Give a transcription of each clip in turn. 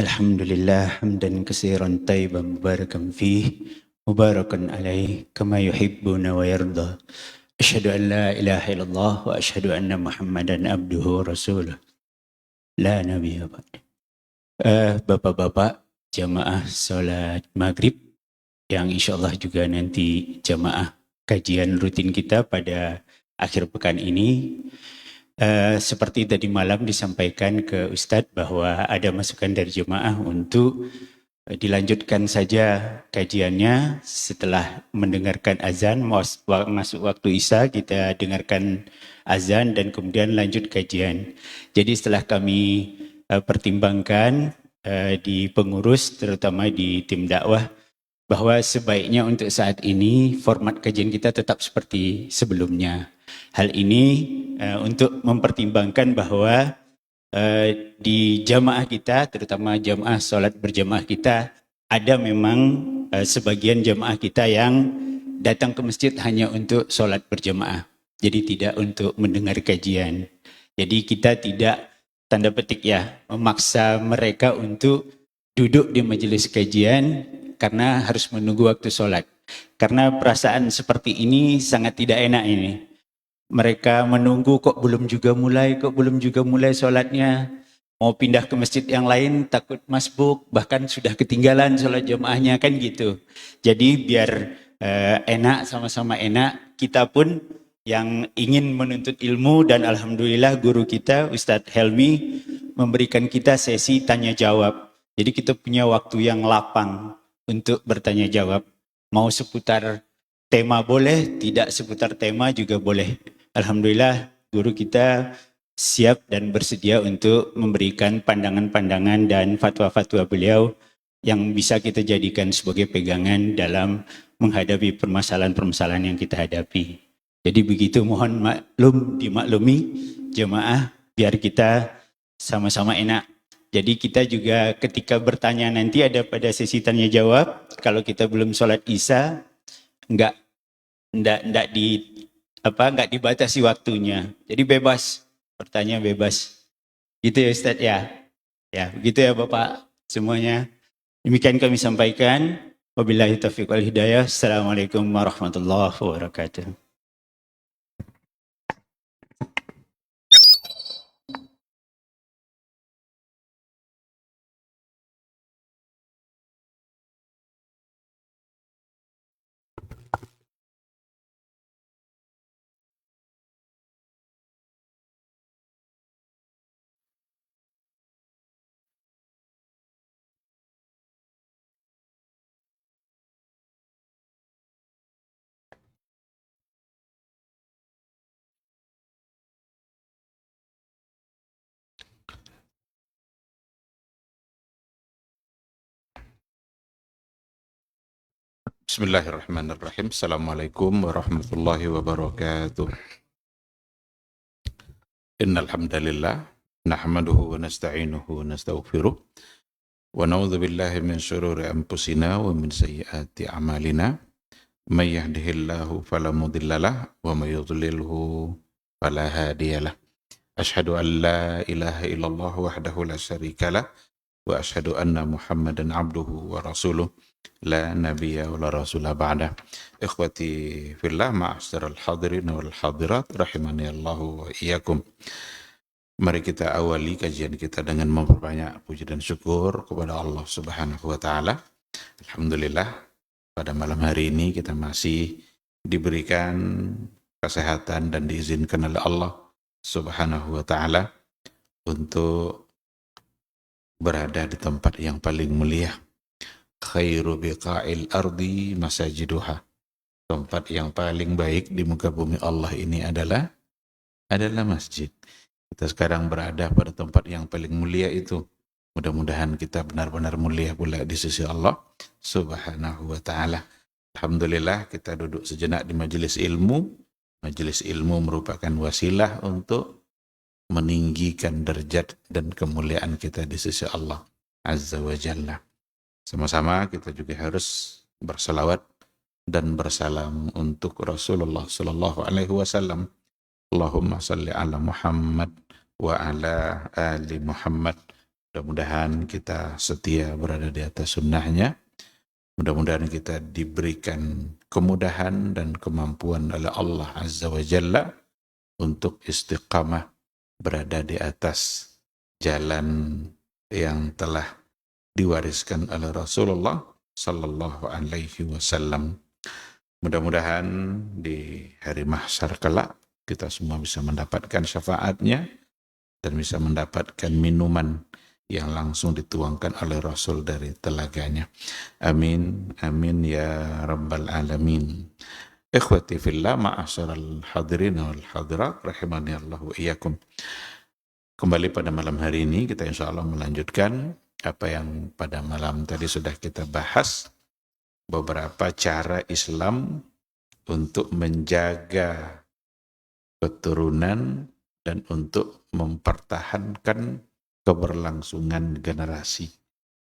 الحمد لله حمدا كثيرا طيبا مباركا فيه مباركا عليه كما يحبنا ويرضى أشهد أن لا إله إلا الله وأشهد أن محمدا عبده ورسوله لا نبي بعد. Bapak-bapak jamaah sholat maghrib yang insya Allah juga nanti jamaah kajian rutin kita pada akhir pekan ini. Seperti tadi malam disampaikan ke Ustadz bahwa ada masukan dari jemaah untuk dilanjutkan saja kajiannya setelah mendengarkan azan, masuk waktu Isya kita dengarkan azan dan kemudian lanjut kajian. Jadi setelah kami pertimbangkan di pengurus terutama di tim dakwah bahwa sebaiknya untuk saat ini format kajian kita tetap seperti sebelumnya. Hal ini untuk mempertimbangkan bahwa di jamaah kita, terutama jamaah sholat berjamaah kita, ada memang sebagian jamaah kita yang datang ke masjid hanya untuk sholat berjamaah. Jadi tidak untuk mendengar kajian. Jadi kita tidak, tanda petik ya, memaksa mereka untuk duduk di majelis kajian karena harus menunggu waktu sholat. Karena perasaan seperti ini sangat tidak enak ini. Mereka menunggu kok belum juga mulai sholatnya. Mau pindah ke masjid yang lain takut masbuk, bahkan sudah ketinggalan sholat jamaahnya kan gitu. Jadi biar enak, sama-sama enak, kita pun yang ingin menuntut ilmu dan alhamdulillah guru kita Ustadz Helmi memberikan kita sesi tanya jawab. Jadi kita punya waktu yang lapang untuk bertanya jawab. Mau seputar tema boleh, tidak seputar tema juga boleh. Alhamdulillah guru kita siap dan bersedia untuk memberikan pandangan-pandangan dan fatwa-fatwa beliau yang bisa kita jadikan sebagai pegangan dalam menghadapi permasalahan-permasalahan yang kita hadapi. Jadi begitu, mohon dimaklumi jemaah biar kita sama-sama enak. Jadi kita juga ketika bertanya nanti ada pada sesi tanya jawab, kalau kita belum sholat Isya enggak dibatasi waktunya. Jadi bebas, bertanya bebas. Gitu ya Ustadz ya. Ya, begitu ya Bapak semuanya. Demikian kami sampaikan. Wabillahi taufiq wal hidayah. Assalamualaikum warahmatullahi wabarakatuh. Bismillahirrahmanirrahim. Assalamualaikum warahmatullahi wabarakatuh. Innal hamdalillah nahmaduhu wa nasta'inuhu wa nastaghfiruh wa na'udzu billahi min shururi anfusina wa min sayyiati a'malina. May yahdihillahu fala mudhillalah wa may yudlilhu fala hadiyalah. Asyhadu an la ilaha illallah wahdahu la syarikalah wa asyhadu anna Muhammadan abduhu wa rasuluh. La nabiyya wa la rasulah ba'da. Ikhwati fillah ma'asyiral hadirin wal hadirat rahimani Allah wa iyyakum. Mari kita awali kajian kita dengan memperbanyak puji dan syukur kepada Allah Subhanahu wa taala. Alhamdulillah pada malam hari ini kita masih diberikan kesehatan dan diizinkan oleh Allah Subhanahu wa taala untuk berada di tempat yang paling mulia. Khairu biqa'il ardi masajiduha. Tempat yang paling baik di muka bumi Allah ini adalah masjid. Kita sekarang berada pada tempat yang paling mulia itu. Mudah-mudahan kita benar-benar mulia pula di sisi Allah Subhanahu wa taala. Alhamdulillah kita duduk sejenak di majelis ilmu. Majelis ilmu merupakan wasilah untuk meninggikan derajat dan kemuliaan kita di sisi Allah Azza wa Jalla. Sama-sama kita juga harus bersalawat dan bersalam untuk Rasulullah sallallahu alaihi wasallam. Allahumma salli ala Muhammad wa ala ali Muhammad. Mudah-mudahan kita setia berada di atas sunnahnya. Mudah-mudahan kita diberikan kemudahan dan kemampuan oleh Allah Azza wa Jalla untuk istiqamah berada di atas jalan yang telah diwariskan oleh Rasulullah Sallallahu Alaihi Wasallam. Mudah-mudahan di hari mahsyar kelak kita semua bisa mendapatkan syafaatnya dan bisa mendapatkan minuman yang langsung dituangkan oleh Rasul dari telaganya. Amin, amin ya rabbal alamin. Ikhwati fillah, ma'asyaral hadirin wal hadirat, rahimani Allah wa iyyakum. Kembali pada malam hari ini kita insya Allah melanjutkan apa yang pada malam tadi sudah kita bahas, beberapa cara Islam untuk menjaga keturunan dan untuk mempertahankan keberlangsungan generasi.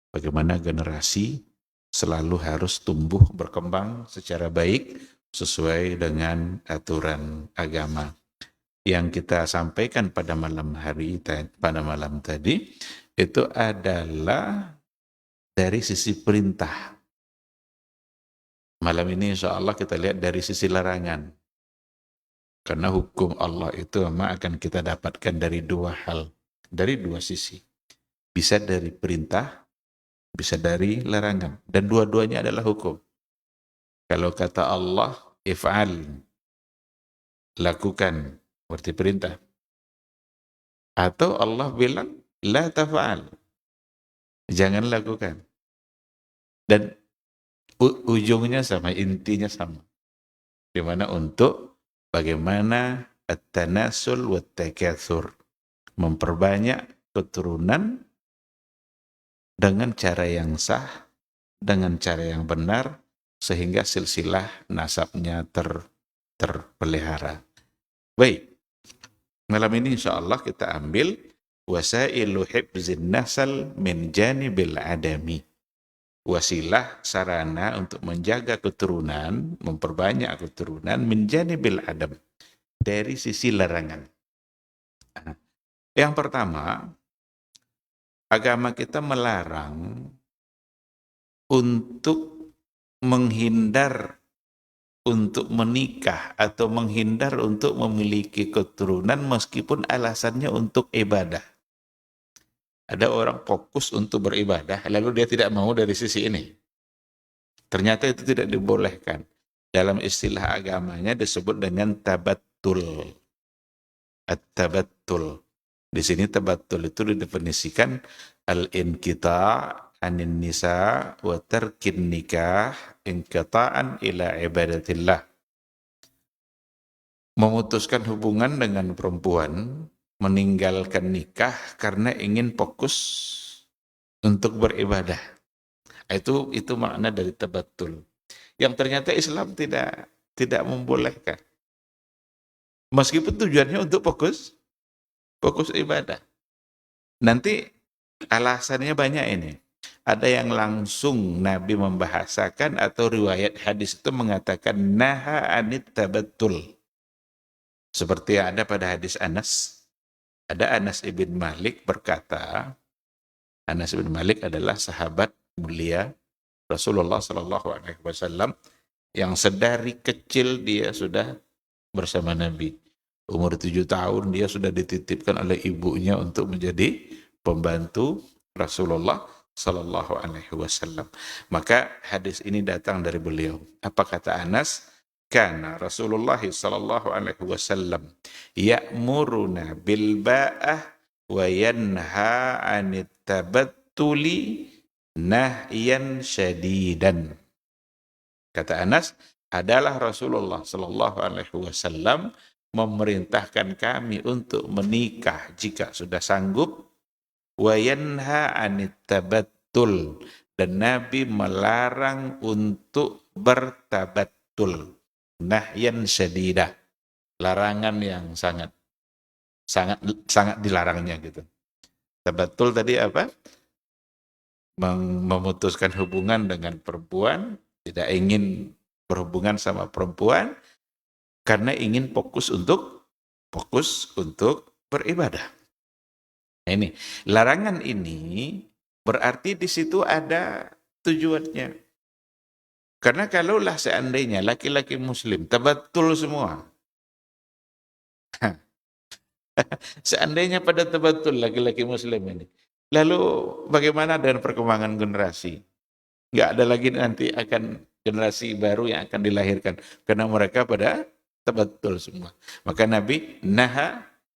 Bagaimana generasi selalu harus tumbuh berkembang secara baik sesuai dengan aturan agama. Yang kita sampaikan pada malam tadi itu adalah dari sisi perintah. Malam ini insya Allah kita lihat dari sisi larangan. Karena hukum Allah itu memang akan kita dapatkan dari dua hal, dari dua sisi. Bisa dari perintah, bisa dari larangan. Dan dua-duanya adalah hukum. Kalau kata Allah, if'al, lakukan, berarti perintah. Atau Allah bilang, la tafa'al, jangan lakukan. Dan ujungnya sama, intinya sama. Di mana untuk bagaimana at-tanasul wa takatsur, memperbanyak keturunan dengan cara yang sah, dengan cara yang benar, sehingga silsilah nasabnya terpelihara. Baik, malam ini insya Allah kita ambil wasailu hibzin nasal min janibil adami. Wasilah, sarana untuk menjaga keturunan, memperbanyak keturunan min janibil adam, dari sisi larangan. Yang pertama, agama kita melarang untuk menghindar untuk menikah atau menghindar untuk memiliki keturunan meskipun alasannya untuk ibadah. Ada orang fokus untuk beribadah, lalu dia tidak mau dari sisi ini. Ternyata itu tidak dibolehkan. Dalam istilah agamanya disebut dengan tabattul. At-tabattul. Di sini tabattul itu didefinisikan al-inqita' anin nisa wa tarkin nikah inqita'an ila ibadatillah. Memutuskan hubungan dengan perempuan, meninggalkan nikah karena ingin fokus untuk beribadah. Itu makna dari tabattul. Yang ternyata Islam tidak membolehkan. Meskipun tujuannya untuk fokus ibadah. Nanti alasannya banyak ini. Ada yang langsung Nabi membahasakan atau riwayat hadis itu mengatakan naha anit tabattul. Seperti yang ada pada hadis Anas. Ada Anas ibn Malik berkata, Anas ibn Malik adalah sahabat mulia Rasulullah SAW yang sedari kecil dia sudah bersama Nabi. Umur 7 tahun dia sudah dititipkan oleh ibunya untuk menjadi pembantu Rasulullah Sallallahu Alaihi Wasallam. Maka hadis ini datang dari beliau. Apa kata Anas? Kana Rasulullah Sallallahu Alaihi Wasallam ya'muruna bil ba'ah wa yanha 'anit tabattuli nahyan syadidan. Kata Anas, adalah Rasulullah Sallallahu Alaihi Wasallam memerintahkan kami untuk menikah jika sudah sanggup, wa yanha 'anit tabattul, dan Nabi melarang untuk bertabattul, nahyan syadidah, larangan yang sangat dilarangnya gitu. Tabattul tadi apa? Memutuskan hubungan dengan perempuan, tidak ingin berhubungan sama perempuan karena ingin fokus untuk beribadah. Nah, ini larangan ini berarti di situ ada tujuannya. Karena kalaulah seandainya laki-laki muslim tabatul semua, seandainya pada tabatul laki-laki muslim ini, lalu bagaimana dengan perkembangan generasi? Nggak ada lagi nanti akan generasi baru yang akan dilahirkan karena mereka pada tabatul semua. Maka Nabi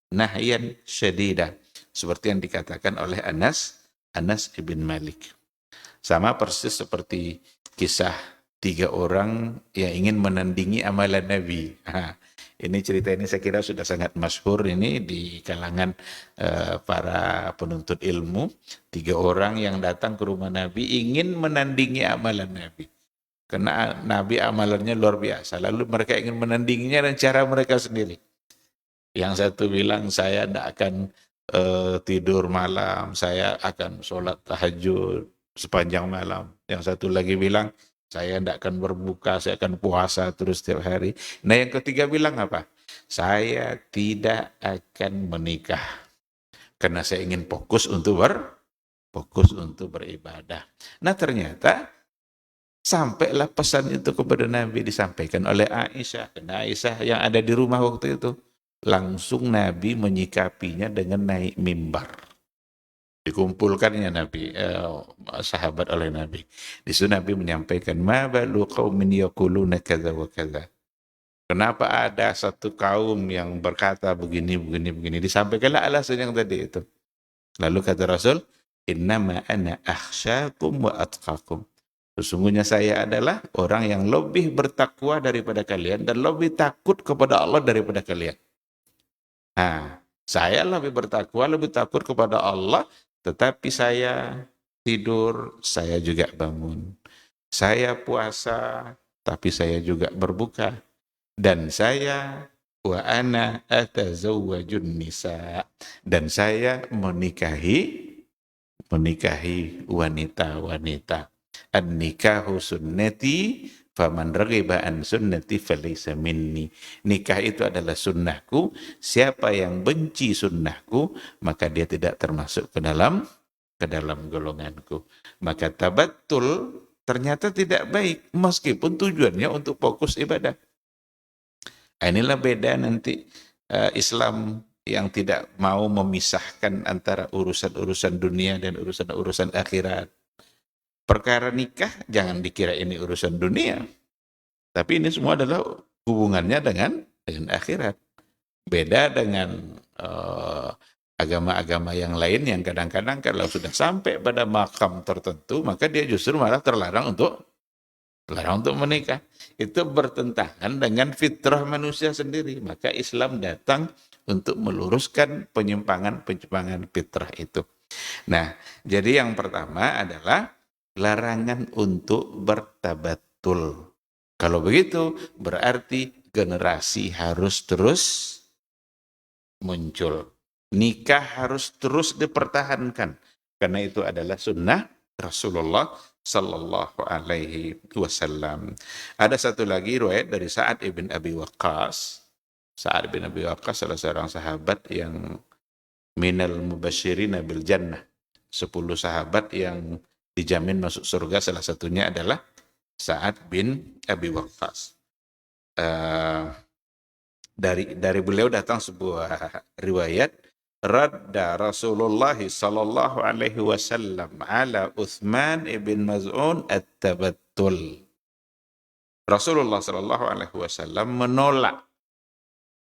nahyan syadida seperti yang dikatakan oleh Anas ibn Malik. Sama persis seperti kisah 3 orang yang ingin menandingi amalan Nabi. Ini cerita ini saya kira sudah sangat masyhur ini di kalangan para penuntut ilmu. 3 orang yang datang ke rumah Nabi ingin menandingi amalan Nabi. Karena Nabi amalannya luar biasa. Lalu mereka ingin menandinginya dengan cara mereka sendiri. Yang satu bilang saya tidak akan tidur malam, saya akan sholat tahajud sepanjang malam. Yang satu lagi bilang saya tidak akan berbuka, saya akan puasa terus setiap hari. Nah yang ketiga bilang apa? Saya tidak akan menikah karena saya ingin fokus untuk beribadah. Nah ternyata sampailah pesan itu kepada Nabi disampaikan oleh Aisyah. Karena Aisyah yang ada di rumah waktu itu. Langsung Nabi menyikapinya dengan naik mimbar. Dikumpulkannya Nabi, sahabat oleh Nabi. Di situ Nabi menyampaikan, ma balu qaumin yaquluna kadza wa kadza. Kenapa ada satu kaum yang berkata begini, begini, begini. Disampaikanlah alasan yang tadi itu. Lalu kata Rasul, innama ana akhsyakum wa atqakum. Sesungguhnya saya adalah orang yang lebih bertakwa daripada kalian dan lebih takut kepada Allah daripada kalian. Nah, saya lebih bertakwa, lebih takut kepada Allah, tetapi saya tidur, saya juga bangun. Saya puasa, tapi saya juga berbuka. Dan saya wa ana atazawwajun nisa. Dan saya menikahi wanita-wanita. An-nikahu sunnati faman raghiba an sunnati falaysa minni. Nikah itu adalah sunnahku, siapa yang benci sunnahku maka dia tidak termasuk ke dalam golonganku. Maka tabattul ternyata tidak baik meskipun tujuannya untuk fokus ibadah. Inilah beda nanti Islam yang tidak mau memisahkan antara urusan-urusan dunia dan urusan-urusan akhirat. Perkara nikah jangan dikira ini urusan dunia. Tapi ini semua adalah hubungannya dengan akhirat. Beda dengan agama-agama yang lain yang kadang-kadang kalau sudah sampai pada makam tertentu, maka dia justru malah terlarang untuk menikah. Itu bertentangan dengan fitrah manusia sendiri. Maka Islam datang untuk meluruskan penyimpangan-penyimpangan fitrah itu. Nah, jadi yang pertama adalah larangan untuk bertabatul. Kalau begitu, berarti generasi harus terus muncul. Nikah harus terus dipertahankan. Karena itu adalah sunnah Rasulullah Sallallahu Alaihi Wasallam. Ada satu lagi riwayat dari Sa'ad ibn Abi Waqqas. Sa'ad ibn Abi Waqqas salah seorang sahabat yang minal mubasyirin bil jannah. 10 sahabat yang dijamin masuk surga, salah satunya adalah Sa'ad bin Abi Waqqas. Dari beliau datang sebuah riwayat, radda Rasulullah sallallahu alaihi wasallam ala Uthman ibn Maz'un at-tabattul. Rasulullah sallallahu alaihi wasallam menolak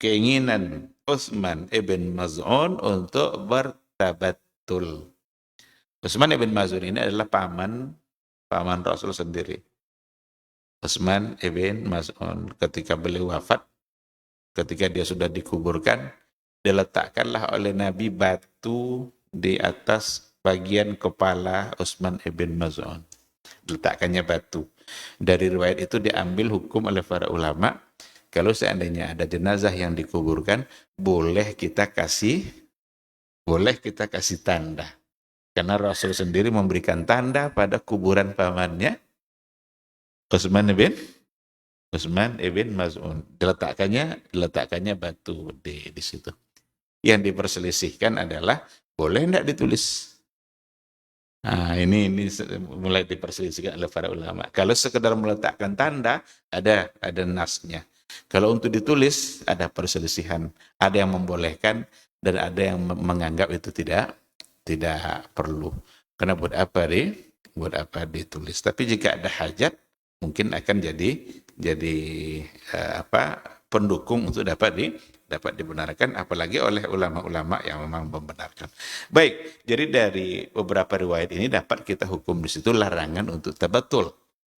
keinginan Uthman ibn Maz'un untuk bertabattul. Utsman ibn Maz'un ini adalah paman Rasul sendiri. Utsman ibn Maz'un ketika beliau wafat, ketika dia sudah dikuburkan, diletakkanlah oleh Nabi batu di atas bagian kepala Utsman ibn Maz'un. Diletakkannya batu. Dari riwayat itu diambil hukum oleh para ulama, kalau seandainya ada jenazah yang dikuburkan, boleh kita kasih tanda. Karena Rasul sendiri memberikan tanda pada kuburan pamannya Utsman ibn Maz'un. Diletakkannya batu di situ. Yang diperselisihkan adalah Boleh enggak ditulis? Nah, ini mulai diperselisihkan oleh para ulama. Kalau sekedar meletakkan tanda, ada nasnya. Kalau untuk ditulis, ada perselisihan. Ada yang membolehkan dan ada yang menganggap itu tidak perlu. Karena buat apa ditulis. Tapi jika ada hajat, mungkin akan jadi pendukung untuk dapat dibenarkan, apalagi oleh ulama-ulama yang memang membenarkan. Baik, jadi dari beberapa riwayat ini dapat kita hukum di situ larangan untuk tabatul.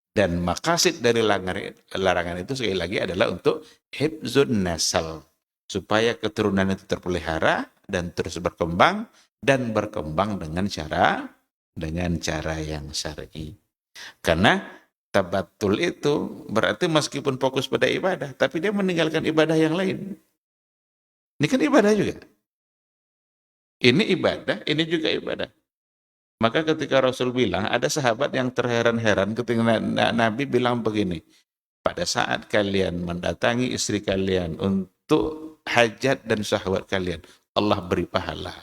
Dan maqasid dari larangan itu sekali lagi adalah untuk hifzun nasal, supaya keturunan itu terpelihara dan terus berkembang dengan cara yang syar'i. Karena tabatul itu berarti meskipun fokus pada ibadah, tapi dia meninggalkan ibadah yang lain. Ini kan ibadah juga. Ini ibadah, ini juga ibadah. Maka ketika Rasul bilang, ada sahabat yang terheran-heran ketika Nabi bilang begini, pada saat kalian mendatangi istri kalian untuk hajat dan syahwat kalian, Allah beri pahala.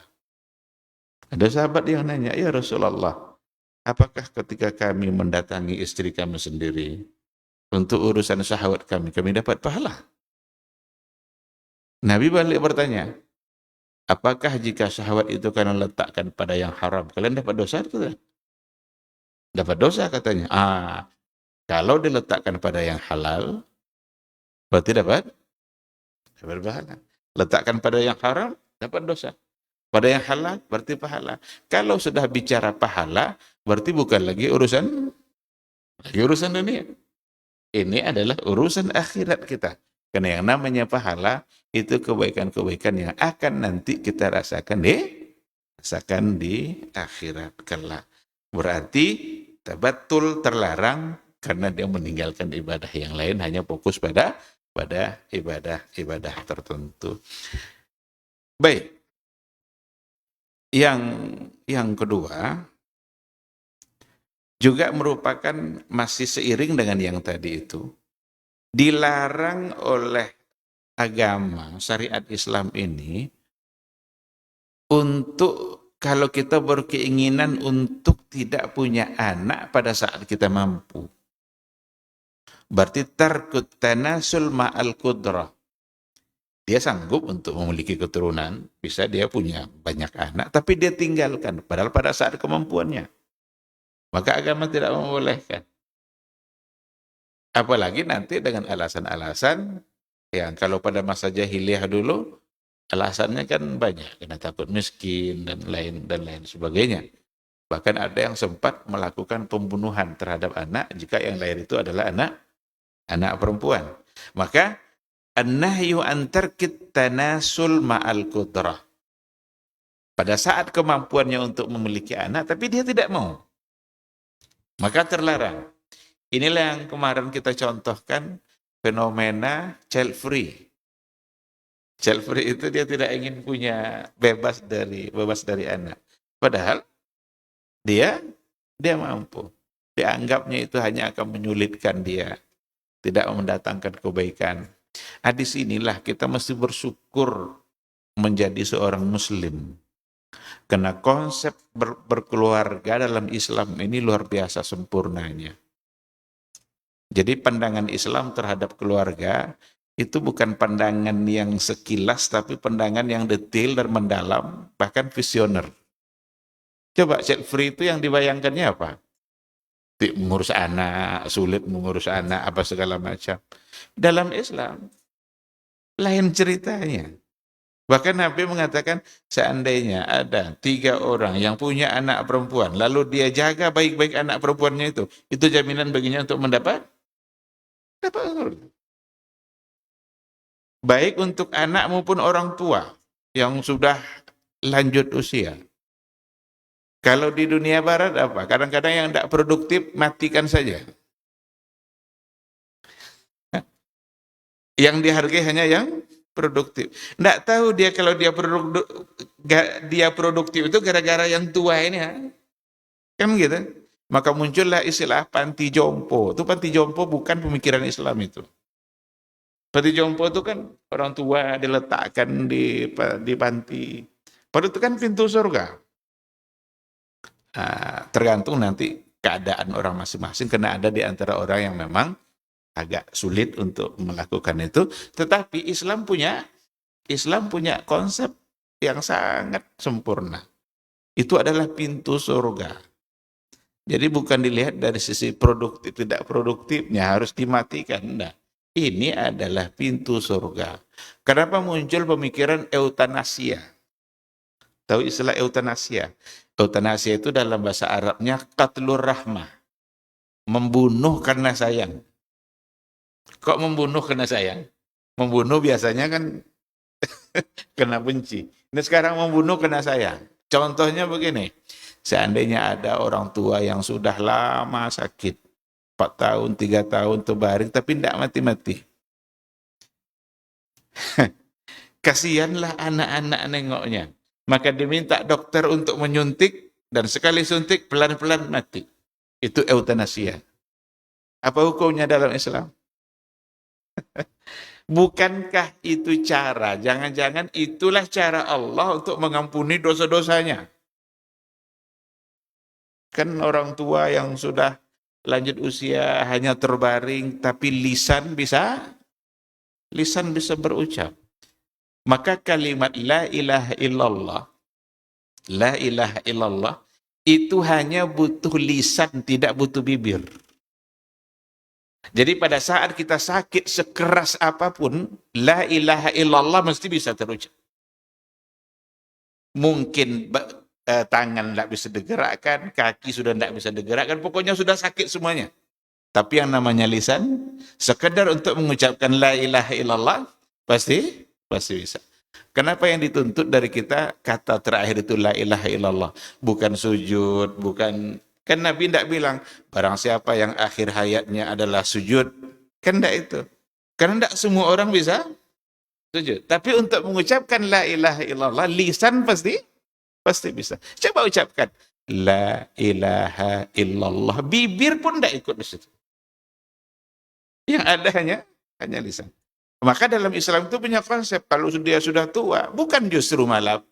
Ada sahabat yang nanya, ya Rasulullah, apakah ketika kami mendatangi istri kami sendiri untuk urusan syahwat kami dapat pahala? Nabi balik bertanya, apakah jika syahwat itu kalian letakkan pada yang haram, kalian dapat dosa? Dapat dosa katanya. Kalau diletakkan pada yang halal, berarti dapat pahala. Letakkan pada yang haram, dapat dosa. Pada yang halal, berarti pahala. Kalau sudah bicara pahala, berarti bukan lagi urusan dunia. Ini adalah urusan akhirat kita. Karena yang namanya pahala, itu kebaikan-kebaikan yang akan nanti kita rasakan di akhirat kelak. Berarti tabatul terlarang karena dia meninggalkan ibadah yang lain, hanya fokus pada ibadah tertentu. Baik. Yang kedua juga merupakan masih seiring dengan yang tadi itu, dilarang oleh agama syariat Islam ini untuk kalau kita berkeinginan untuk tidak punya anak pada saat kita mampu. Berarti tarkut tanasul ma'al qudrah. Dia sanggup untuk memiliki keturunan, bisa dia punya banyak anak, tapi dia tinggalkan, padahal pada saat kemampuannya. Maka agama tidak membolehkan. Apalagi nanti dengan alasan-alasan yang kalau pada masa jahiliyah dulu, alasannya kan banyak, karena takut miskin dan lain sebagainya. Bahkan ada yang sempat melakukan pembunuhan terhadap anak jika yang lahir itu adalah anak perempuan. Maka an-nahyu an tarkit tanasul ma'al qudrah. Pada saat kemampuannya untuk memiliki anak, tapi dia tidak mau, maka terlarang. Inilah yang kemarin kita contohkan, fenomena child free. Child free itu dia tidak ingin punya bebas dari anak. Padahal dia mampu. Dianggapnya itu hanya akan menyulitkan dia, tidak mendatangkan kebaikan. Di sinilah kita mesti bersyukur menjadi seorang muslim. Karena konsep berkeluarga dalam Islam ini luar biasa sempurnanya. Jadi pandangan Islam terhadap keluarga itu bukan pandangan yang sekilas, tapi pandangan yang detail dan mendalam, bahkan visioner. Coba child free itu yang dibayangkannya apa? Mengurus anak, sulit mengurus anak, apa segala macam. Dalam Islam, lain ceritanya. Bahkan Nabi mengatakan, seandainya ada 3 orang yang punya anak perempuan, lalu dia jaga baik-baik anak perempuannya itu jaminan baginya untuk mendapat surga. Baik untuk anak maupun orang tua yang sudah lanjut usia. Kalau di dunia barat apa? Kadang-kadang yang tidak produktif, matikan saja. Yang dihargai hanya yang produktif. Tidak tahu dia kalau dia produktif itu gara-gara yang tua ini. Kan gitu. Maka muncullah istilah panti jompo. Itu panti jompo bukan pemikiran Islam itu. Panti jompo itu kan orang tua diletakkan di panti. Padahal itu kan pintu surga. Tergantung nanti keadaan orang masing-masing, karena ada di antara orang yang memang agak sulit untuk melakukan itu. Tetapi Islam punya konsep yang sangat sempurna. Itu adalah pintu surga. Jadi bukan dilihat dari sisi produktif, tidak produktifnya harus dimatikan. Nah, ini adalah pintu surga. Kenapa muncul pemikiran eutanasia? Tahu istilah eutanasia? Eutanasia itu dalam bahasa Arabnya qatlur rahmah. Membunuh karena sayang. Kok membunuh karena sayang? Membunuh biasanya kan kena benci. Ini sekarang membunuh karena sayang. Contohnya begini, seandainya ada orang tua yang sudah lama sakit, 4 tahun, 3 tahun terbaring, tapi tidak mati-mati. Kasihanlah anak-anak nengoknya. Maka diminta dokter untuk menyuntik, dan sekali suntik pelan-pelan mati. Itu eutanasia. Apa hukumnya dalam Islam? Bukankah itu cara? Jangan-jangan itulah cara Allah untuk mengampuni dosa-dosanya. Kan orang tua yang sudah lanjut usia hanya terbaring, tapi lisan bisa berucap. Maka kalimat la ilaha illallah itu hanya butuh lisan, tidak butuh bibir. Jadi pada saat kita sakit sekeras apapun, la ilaha illallah mesti bisa terucap. Mungkin tangan tidak bisa digerakkan, kaki sudah tidak bisa digerakkan, pokoknya sudah sakit semuanya. Tapi yang namanya lisan, sekedar untuk mengucapkan la ilaha illallah, pasti bisa. Kenapa yang dituntut dari kita kata terakhir itu la ilaha illallah? Bukan sujud, bukan. Kan Nabi tidak bilang, barang siapa yang akhir hayatnya adalah sujud. Kan tidak itu. Karena tidak semua orang bisa sujud. Tapi untuk mengucapkan la ilaha illallah, lisan pasti bisa. Coba ucapkan, la ilaha illallah. Bibir pun tidak ikut di situ. Yang ada hanya lisan. Maka dalam Islam itu punya konsep, kalau dia sudah tua, bukan justru malah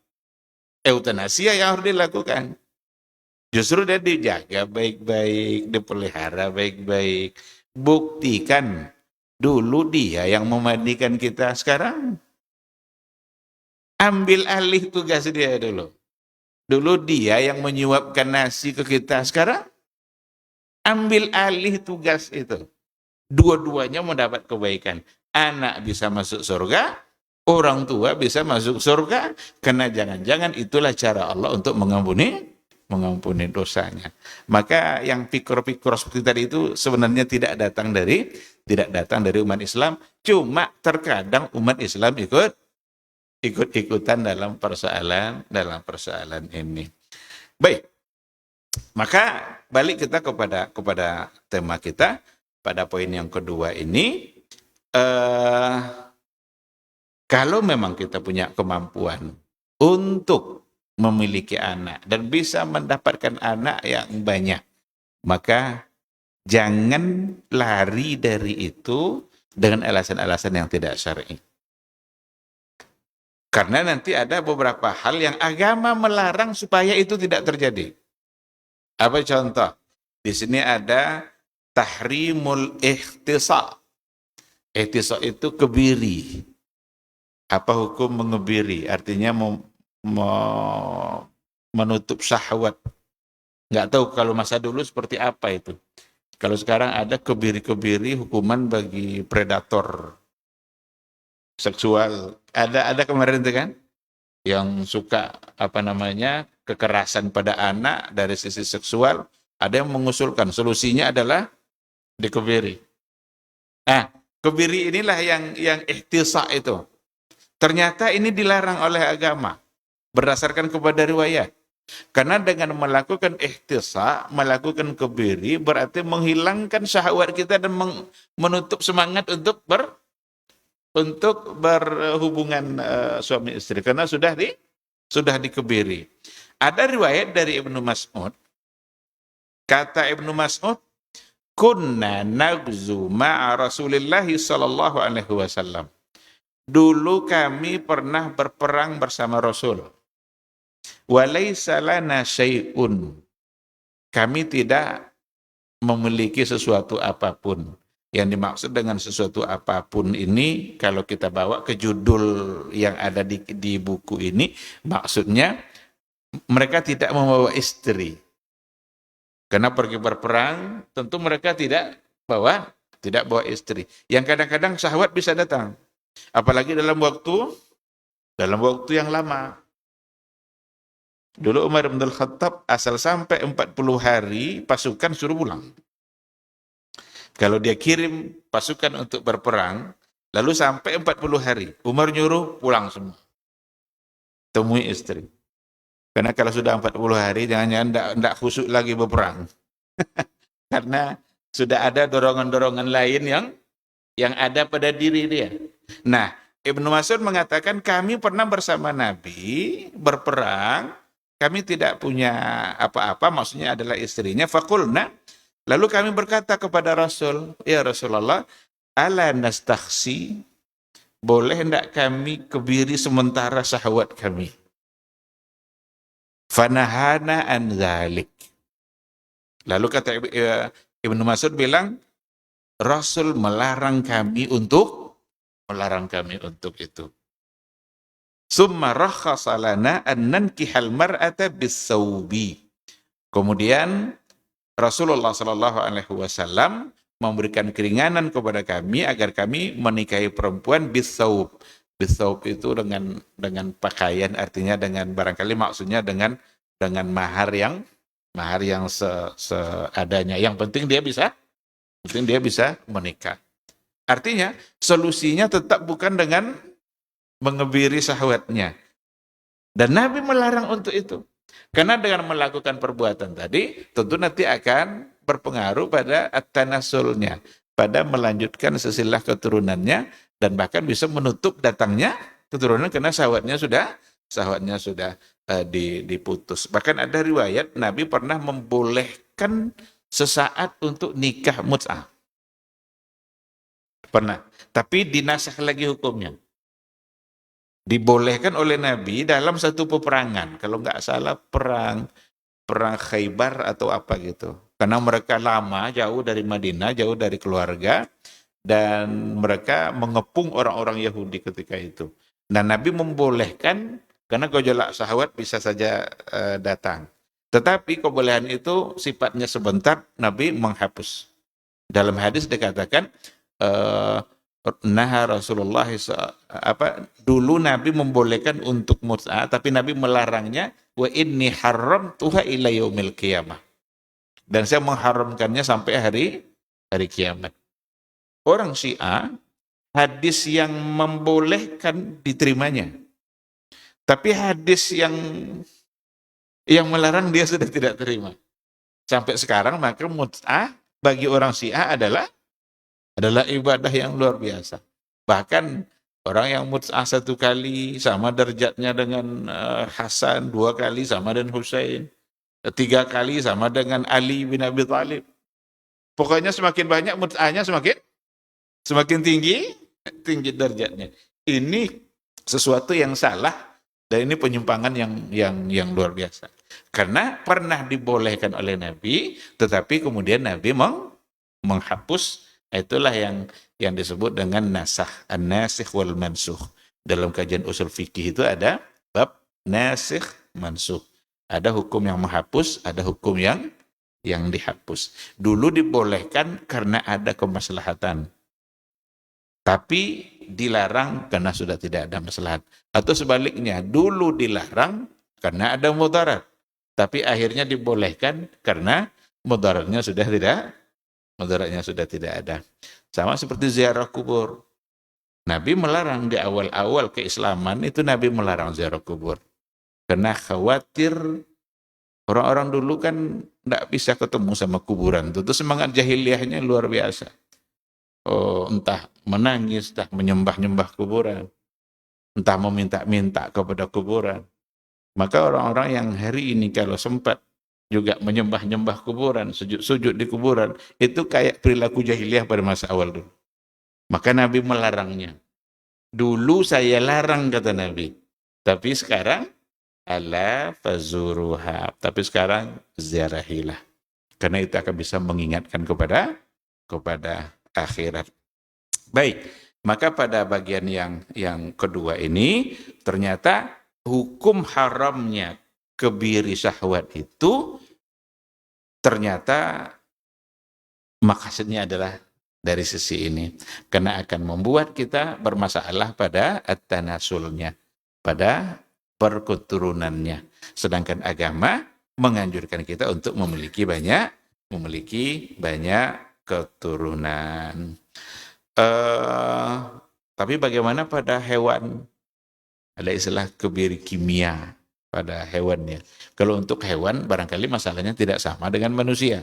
eutanasia yang harus dilakukan. Justru dia dijaga baik-baik, dipelihara baik-baik. Buktikan dulu dia yang memandikan kita, sekarang ambil alih tugas dia dulu. Dulu dia yang menyuapkan nasi ke kita, sekarang ambil alih tugas itu. Dua-duanya mendapat kebaikan. Anak bisa masuk surga, orang tua bisa masuk surga, karena jangan-jangan itulah cara Allah untuk mengampuni dosanya. Maka yang pikir-pikir seperti tadi itu sebenarnya tidak datang dari umat Islam, cuma terkadang umat Islam ikut-ikutan dalam persoalan ini. Baik. Maka balik kita kepada tema kita pada poin yang kedua ini. Kalau memang kita punya kemampuan untuk memiliki anak dan bisa mendapatkan anak yang banyak, maka jangan lari dari itu dengan alasan-alasan yang tidak syar'i. Karena nanti ada beberapa hal yang agama melarang supaya itu tidak terjadi. Apa contoh? Di sini ada tahrimul ikhtisal. Ikhtisal itu kebiri. Apa hukum mengebiri? Artinya menutup syahwat. Nggak tahu kalau masa dulu seperti apa itu. Kalau sekarang ada kebiri-kebiri hukuman bagi predator seksual. Ada kemarin itu kan? Yang suka kekerasan pada anak dari sisi seksual. Ada yang mengusulkan solusinya adalah dikebiri. Nah, kebiri inilah yang ikhtisar itu. Ternyata ini dilarang oleh agama berdasarkan kepada riwayat. Karena dengan melakukan ikhtisar, melakukan kebiri berarti menghilangkan syahwat kita dan menutup semangat untuk berhubungan suami istri karena sudah dikebiri. Ada riwayat dari Ibnu Mas'ud. Kata Ibnu Mas'ud, kunna nagzu ma'a Rasulillah sallallahu alaihi wasallam. Dulu kami pernah berperang bersama Rasul. Walaisa lana syai'un. Kami tidak memiliki sesuatu apapun. Yang dimaksud dengan sesuatu apapun ini, kalau kita bawa ke judul yang ada di buku ini, maksudnya mereka tidak membawa istri. Karena pergi berperang, tentu mereka tidak bawa istri. Yang kadang-kadang syahwat bisa datang. Apalagi dalam waktu yang lama. Dulu Umar bin Khattab asal sampai 40 hari pasukan suruh pulang. Kalau dia kirim pasukan untuk berperang, lalu sampai 40 hari, Umar nyuruh pulang semua. Temui istri. Karena kalau sudah 40 hari, jangan-jangan tidak khusyuk lagi berperang. Karena sudah ada dorongan-dorongan lain yang ada pada diri dia. Nah, Ibnu Mas'ud mengatakan, kami pernah bersama Nabi berperang, kami tidak punya apa-apa, maksudnya adalah istrinya, faqulna. Lalu kami berkata kepada Rasul, ya Rasulullah, ala nastakhsi, boleh hendak kami kebiri sementara syahwat kami. Fanahana an dzalik. Lalu kata Ibnu Mas'ud bilang, Rasul melarang kami untuk itu. Summa rakhasa lana an nankihal mar'ata bis-sawbi. Kemudian Rasulullah Shallallahu Alaihi Wasallam memberikan keringanan kepada kami agar kami menikahi perempuan bisaub. Bisaub itu dengan pakaian, artinya dengan barangkali maksudnya dengan mahar yang seadanya. Yang penting dia bisa menikah. Artinya solusinya tetap bukan dengan mengebiri syahwatnya. Dan Nabi melarang untuk itu. Karena dengan melakukan perbuatan tadi, tentu nanti akan berpengaruh pada at-tanasulnya, pada melanjutkan silsilah keturunannya, dan bahkan bisa menutup datangnya keturunan karena syahwatnya sudah diputus. Bahkan ada riwayat Nabi pernah membolehkan sesaat untuk nikah mut'ah. Pernah, tapi dinasakh lagi hukumnya. Dibolehkan oleh Nabi dalam satu peperangan. Kalau nggak salah perang Khaybar atau apa gitu. Karena mereka lama, jauh dari Madinah, jauh dari keluarga, dan mereka mengepung orang-orang Yahudi ketika itu. Nah, Nabi membolehkan, karena gejolak syahwat bisa saja datang. Tetapi kebolehan itu sifatnya sebentar, Nabi menghapus. Dalam hadis dikatakan, Rasulullah dulu Nabi membolehkan untuk mut'ah, tapi Nabi melarangnya, wa inni haramtuha ila yaumil qiyamah, dan saya mengharamkannya sampai hari kiamat. Orang Syiah, hadis yang membolehkan diterimanya, tapi hadis yang melarang dia sudah tidak terima. Sampai sekarang maka mut'ah bagi orang Syiah adalah ibadah yang luar biasa. Bahkan orang yang mut'ah 1 kali sama derajatnya dengan Hasan, 2 kali sama dengan Husain, 3 kali sama dengan Ali bin Abi Thalib. Pokoknya semakin banyak mut'ahnya semakin tinggi derajatnya. Ini sesuatu yang salah, dan ini penyimpangan yang luar biasa. Karena pernah dibolehkan oleh Nabi, tetapi kemudian Nabi menghapus. Itulah yang disebut dengan nasakh, an-nasikh wal mansukh. Dalam kajian usul fikih itu ada bab nasikh mansukh. Ada hukum yang menghapus, ada hukum yang dihapus. Dulu dibolehkan karena ada kemaslahatan, tapi dilarang karena sudah tidak ada maslahat. Atau sebaliknya, dulu dilarang karena ada mudarat, tapi akhirnya dibolehkan karena mudaratnya sudah tidak ada. Sama seperti ziarah kubur. Nabi melarang di awal-awal keislaman itu, Nabi melarang ziarah kubur. Karena khawatir orang-orang dulu kan tidak bisa ketemu sama kuburan. Itu semangat jahiliyahnya luar biasa. Oh, entah menangis, entah menyembah-nyembah kuburan, entah meminta-minta kepada kuburan. Maka orang-orang yang hari ini kalau sempat juga menyembah-nyembah kuburan, sujud-sujud di kuburan, itu kayak perilaku jahiliyah pada masa awal dulu. Maka Nabi melarangnya. Dulu saya larang, kata Nabi, tapi sekarang ala fazuruha. Tapi sekarang ziarahilah. Karena itu akan bisa mengingatkan kepada akhirat. Baik, maka pada bagian yang kedua ini ternyata hukum haramnya kebiri syahwat itu ternyata maksudnya adalah dari sisi ini. Karena akan membuat kita bermasalah pada at-tanasulnya, pada perketurunannya. Sedangkan agama menganjurkan kita untuk memiliki banyak keturunan. Tapi bagaimana pada hewan? Ada istilah kebiri kimia pada hewannya. Kalau untuk hewan barangkali masalahnya tidak sama dengan manusia.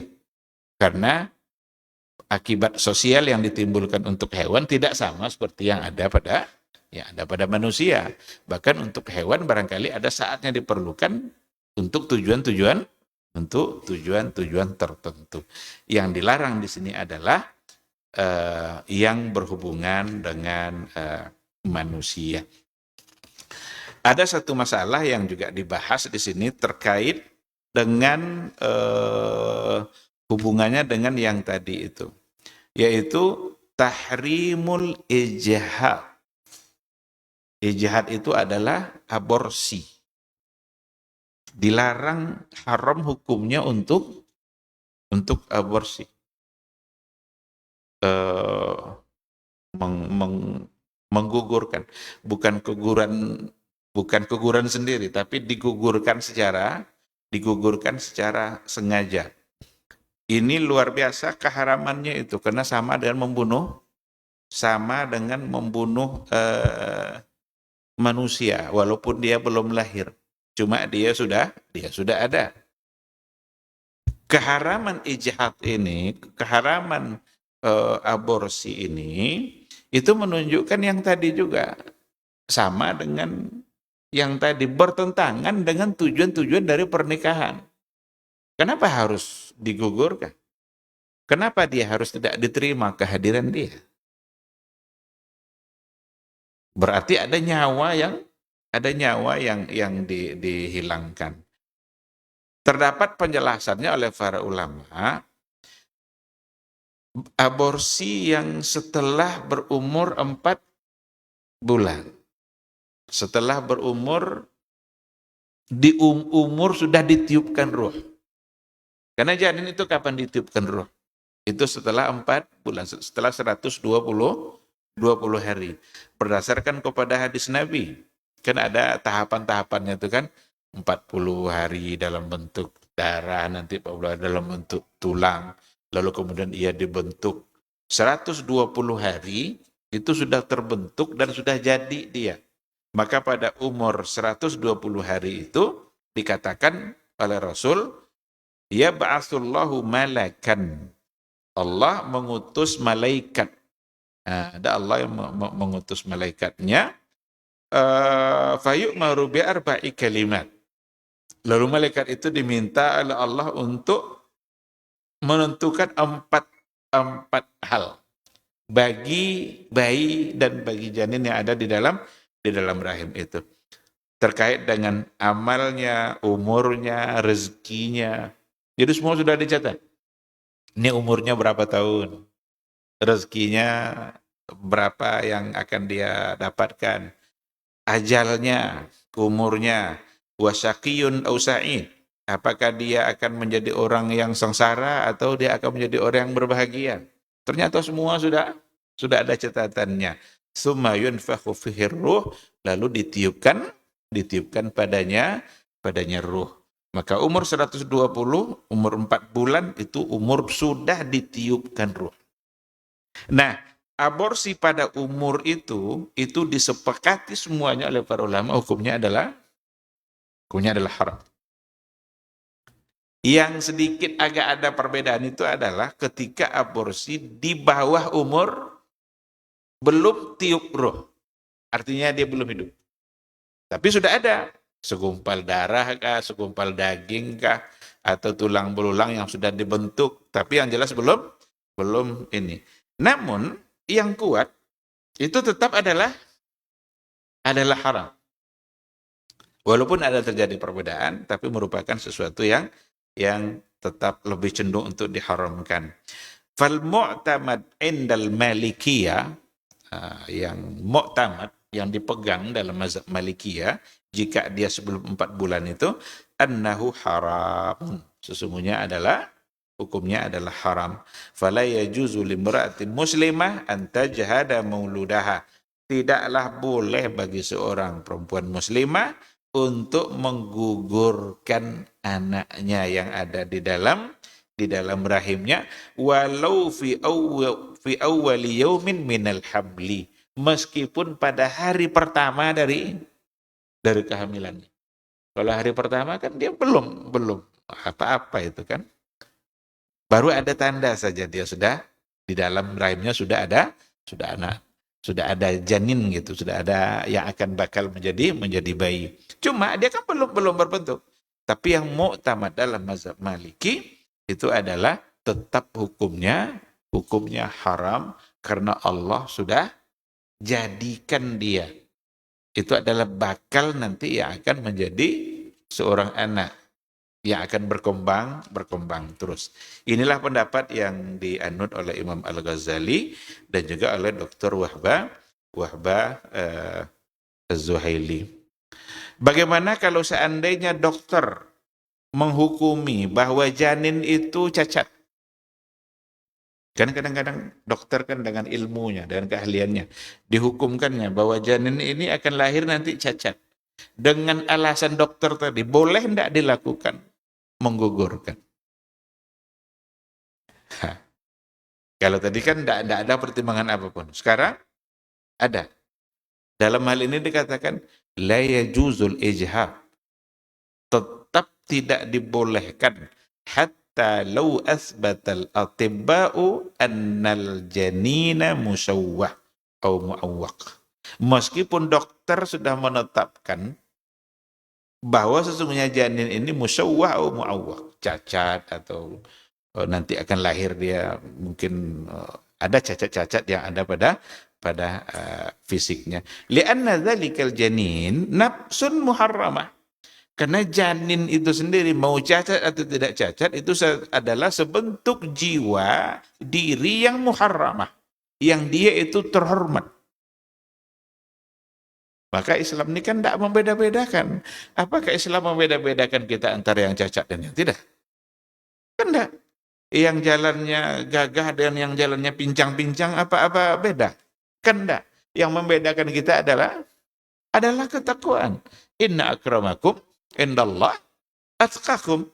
Karena akibat sosial yang ditimbulkan untuk hewan tidak sama seperti yang ada pada manusia. Bahkan untuk hewan barangkali ada saatnya diperlukan untuk tujuan-tujuan tertentu. Yang dilarang di sini adalah yang berhubungan dengan manusia. Ada satu masalah yang juga dibahas di sini terkait dengan hubungannya dengan yang tadi itu, yaitu tahrimul ijhad. Ijhad itu adalah aborsi. Dilarang, haram hukumnya untuk aborsi. Menggugurkan, bukan keguguran sendiri, tapi digugurkan secara sengaja. Ini luar biasa keharamannya itu, karena sama dengan membunuh manusia walaupun dia belum lahir, cuma dia sudah ada. Keharaman ijhad ini, keharaman aborsi ini, itu menunjukkan yang tadi juga sama dengan yang tadi, bertentangan dengan tujuan-tujuan dari pernikahan. Kenapa harus digugurkan? Kenapa dia harus tidak diterima kehadiran dia? Berarti ada nyawa yang dihilangkan. Terdapat penjelasannya oleh para ulama, aborsi yang setelah berumur 4 bulan. Setelah berumur, di umur sudah ditiupkan ruh. Karena janin itu kapan ditiupkan ruh? Itu setelah 4 bulan, setelah 120 hari. Berdasarkan kepada hadis Nabi. Kan ada tahapan-tahapannya itu kan, 40 hari dalam bentuk darah, nanti 40 hari dalam bentuk tulang, lalu kemudian ia dibentuk. 120 hari itu sudah terbentuk dan sudah jadi dia. Maka pada umur 120 hari itu dikatakan oleh Rasul, ya ba'athullahu malakan. Allah mengutus malaikat. Ada Allah yang mengutus malaikatnya. Fayu'maru bi'arba'i kalimat. Lalu malaikat itu diminta oleh Allah untuk menentukan empat hal bagi bayi dan bagi janin yang ada di dalam rahim itu, terkait dengan amalnya, umurnya, rezekinya. Jadi semua sudah dicatat. Ini umurnya berapa tahun, rezekinya berapa yang akan dia dapatkan, ajalnya, umurnya, wasyaqiyun aw sa'id. Apakah dia akan menjadi orang yang sengsara atau dia akan menjadi orang yang berbahagia? Ternyata semua sudah ada catatannya. Tsumma yunfakhu fihi ruh, lalu ditiupkan padanya ruh. Maka umur 120, umur 4 bulan itu umur sudah ditiupkan ruh. Nah, aborsi pada umur itu disepakati semuanya oleh para ulama, hukumnya adalah haram. Yang sedikit agak ada perbedaan itu adalah ketika aborsi di bawah umur belum tiup ruh. Artinya dia belum hidup. Tapi sudah ada segumpal darah kah, segumpal daging kah, atau tulang belulang yang sudah dibentuk, tapi yang jelas belum ini. Namun yang kuat itu tetap adalah haram. Walaupun ada terjadi perbedaan, tapi merupakan sesuatu yang tetap lebih cenderung untuk diharamkan. Fal mu'tamad indal malikiyah, yang mu'tamad, yang dipegang dalam mazhab Malikiyah, jika dia sebelum 4 bulan itu, annahu haram. Sesungguhnya adalah, hukumnya adalah haram. Fala yajuzu limra'atin muslimah an tajhada mauludaha. Tidaklah boleh bagi seorang perempuan muslimah untuk menggugurkan anaknya yang ada di dalam rahimnya, walau fi awwali yaumin minal habli, meskipun pada hari pertama dari kehamilannya. Kalau hari pertama kan dia belum apa-apa itu kan. Baru ada tanda saja dia sudah di dalam rahimnya sudah anak, sudah ada janin gitu, sudah ada yang akan bakal menjadi bayi. Cuma dia kan belum berbentuk. Tapi yang mu'tamad dalam mazhab Maliki itu adalah tetap hukumnya haram karena Allah sudah jadikan dia. Itu adalah bakal nanti yang akan menjadi seorang anak yang akan berkembang terus. Inilah pendapat yang dianut oleh Imam Al-Ghazali dan juga oleh Dr. Wahbah Az-Zuhaili. Bagaimana kalau seandainya dokter menghukumi bahwa janin itu cacat? Kan kadang-kadang dokter kan dengan ilmunya, dengan keahliannya, dihukumkannya bahwa janin ini akan lahir nanti cacat. Dengan alasan dokter tadi, boleh tidak dilakukan? Menggugurkan. Kalau tadi kan tidak ada pertimbangan apapun. Sekarang ada. Dalam hal ini dikatakan, la yajuzul ijhab. Tetap tidak dibolehkan. Hatta law asbatal atibba'u annal janina musawwah atau mu'awwaq. Meskipun dokter sudah menetapkan bahwa sesungguhnya janin ini musawwah atau mu'awwaq, cacat atau nanti akan lahir dia mungkin ada cacat-cacat yang ada pada fisiknya. Li'anna dzalikal janin nafsun muharramah. Karena janin itu sendiri mau cacat atau tidak cacat itu adalah sebentuk jiwa diri yang muharramah, yang dia itu terhormat. Maka Islam ini kan tidak membeda-bedakan. Apakah Islam membeda-bedakan kita antara yang cacat dan yang tidak? Kan tidak. Yang jalannya gagah dan yang jalannya pincang-pincang apa beda? Kan tidak. Yang membedakan kita adalah ketakwaan. Inna akramakum indallah atqakum.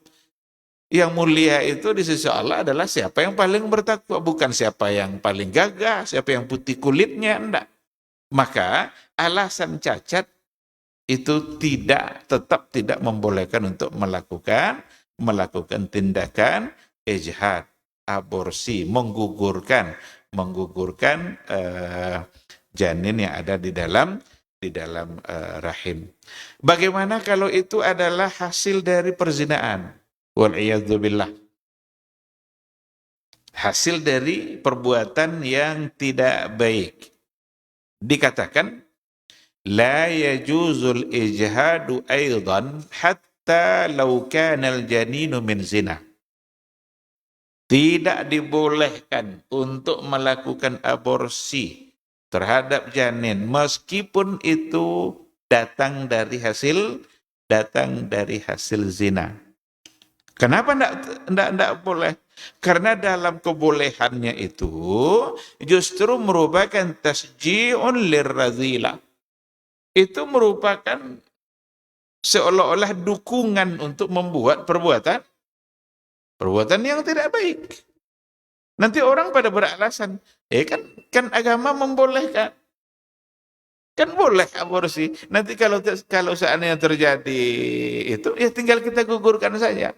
Yang mulia itu di sisi Allah adalah siapa yang paling bertakwa, bukan siapa yang paling gagah, siapa yang putih kulitnya, enggak. Maka alasan cacat itu tetap tidak membolehkan untuk melakukan tindakan ijhad, aborsi, menggugurkan janin yang ada di dalam rahim. Bagaimana kalau itu adalah hasil dari perzinaan? Wal'iyadzubillah. Hasil dari perbuatan yang tidak baik. Dikatakan la yajuzul ijhadu aidan hatta law kana al-janinu min zina. Tidak dibolehkan untuk melakukan aborsi terhadap janin meskipun itu datang dari hasil zina. Kenapa enggak boleh? Karena dalam kebolehannya itu justru merupakan tasji'un lirrazila. Itu merupakan seolah-olah dukungan untuk membuat perbuatan yang tidak baik. Nanti orang pada beralasan, kan agama membolehkan. Kan boleh aborsi. Nanti kalau seandainya terjadi itu, ya tinggal kita gugurkan saja.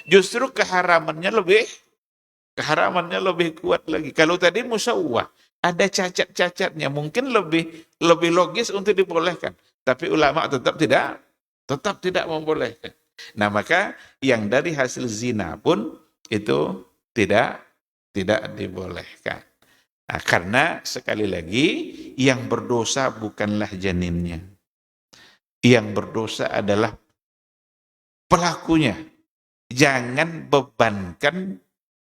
Justru keharamannya lebih kuat lagi. Kalau tadi musawwah, ada cacat-cacatnya, mungkin lebih logis untuk dibolehkan. Tapi ulama tetap tidak membolehkan. Nah, maka yang dari hasil zina pun itu tidak dibolehkan. Nah, karena sekali lagi yang berdosa bukanlah janinnya. Yang berdosa adalah pelakunya. Jangan bebankan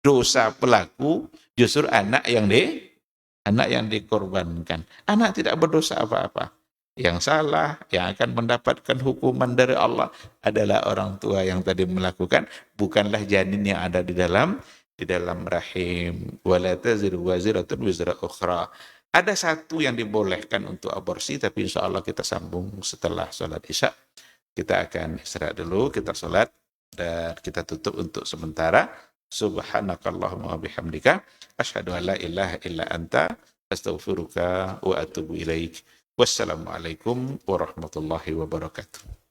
dosa pelaku justru anak yang dikorbankan. Anak tidak berdosa apa-apa. Yang salah, yang akan mendapatkan hukuman dari Allah adalah orang tua yang tadi melakukan, bukanlah janin yang ada di dalam rahim. Wala taziru waziratun wizra ukhra. Ada satu yang dibolehkan untuk aborsi, tapi insya Allah kita sambung setelah sholat isya. Kita akan istirahat dulu, kita sholat, dan kita tutup untuk sementara. Subhanakallahumma wa bihamdika asyhadu an la ilaha illa anta astaghfiruka wa atubu ilaik. Wassalamualaikum warahmatullahi wabarakatuh.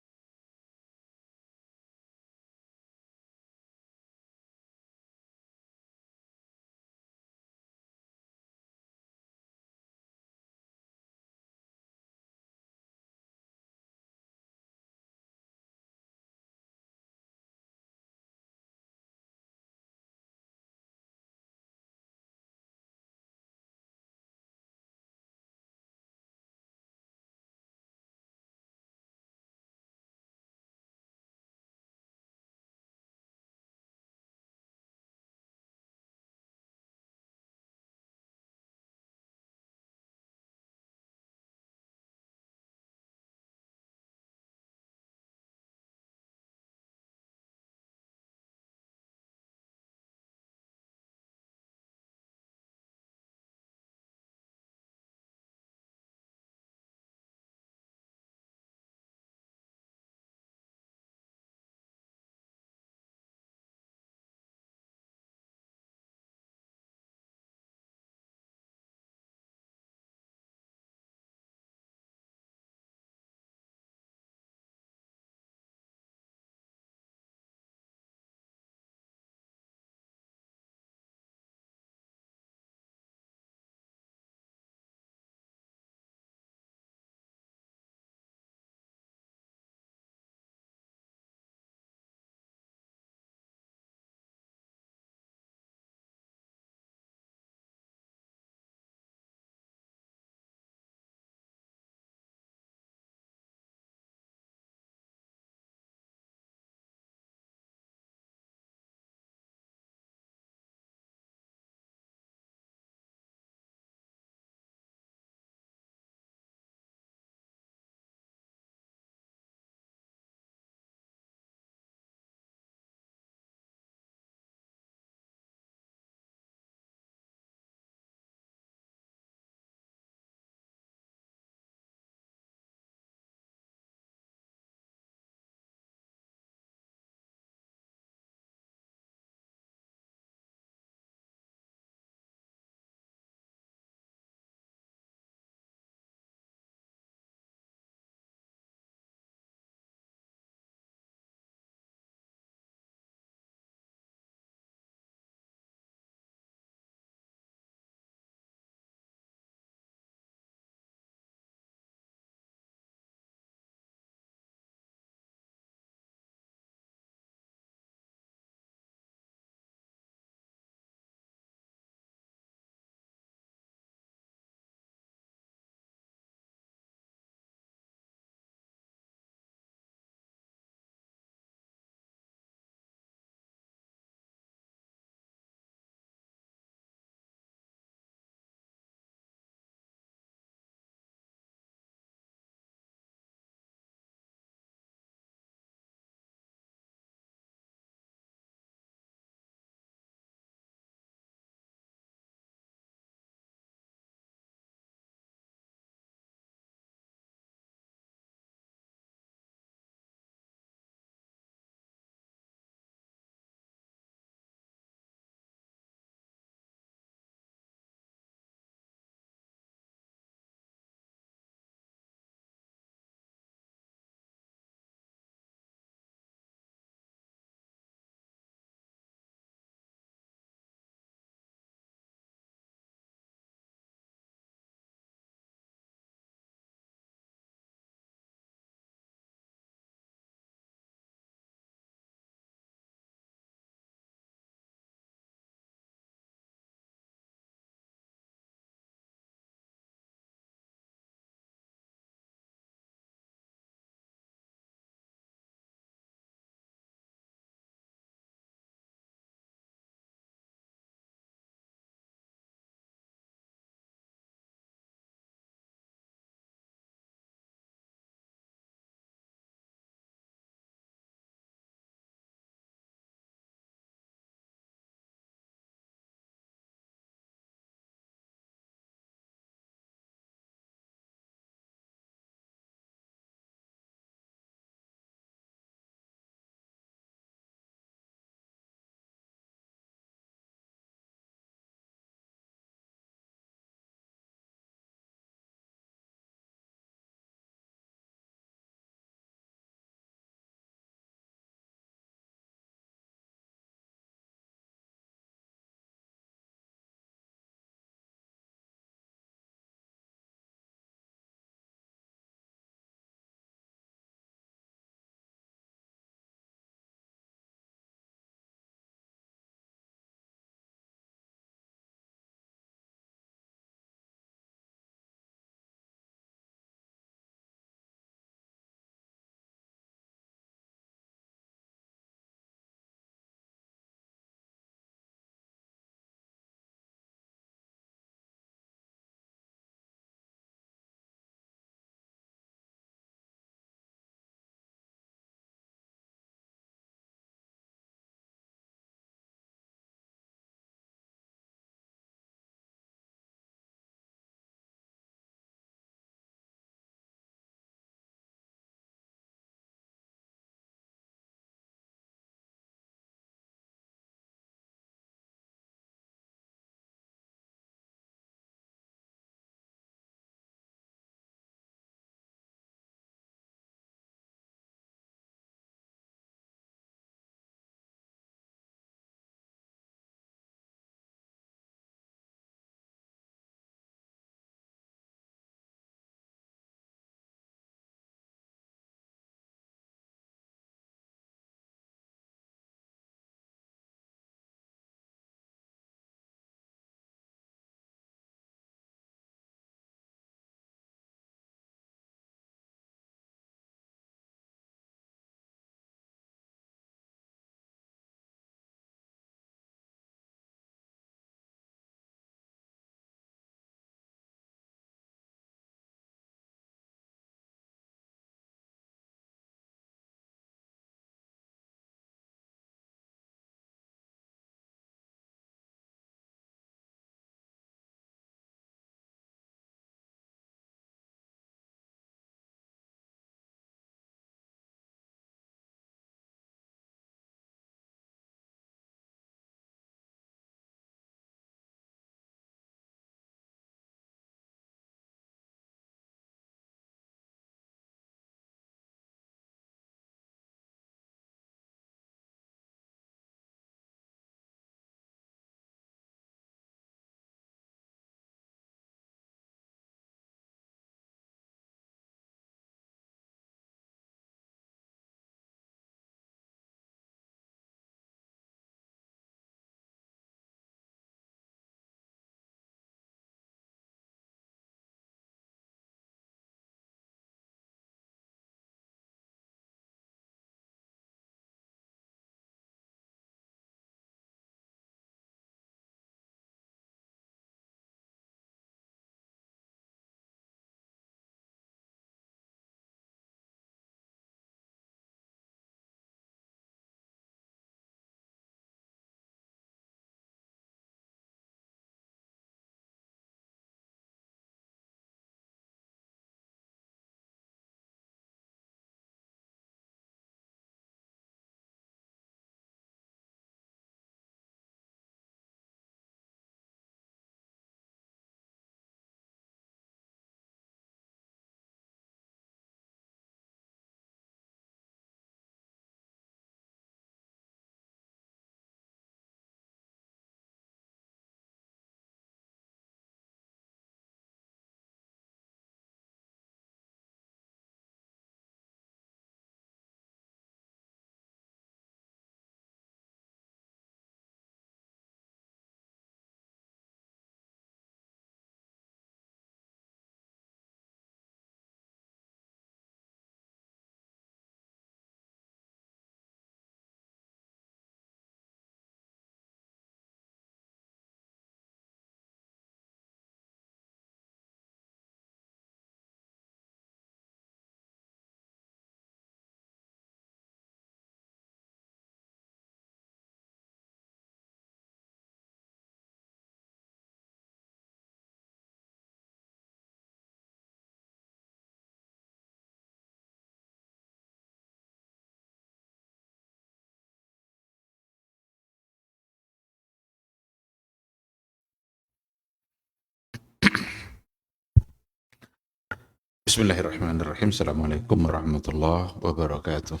Bismillahirrahmanirrahim. Assalamualaikum warahmatullahi wabarakatuh.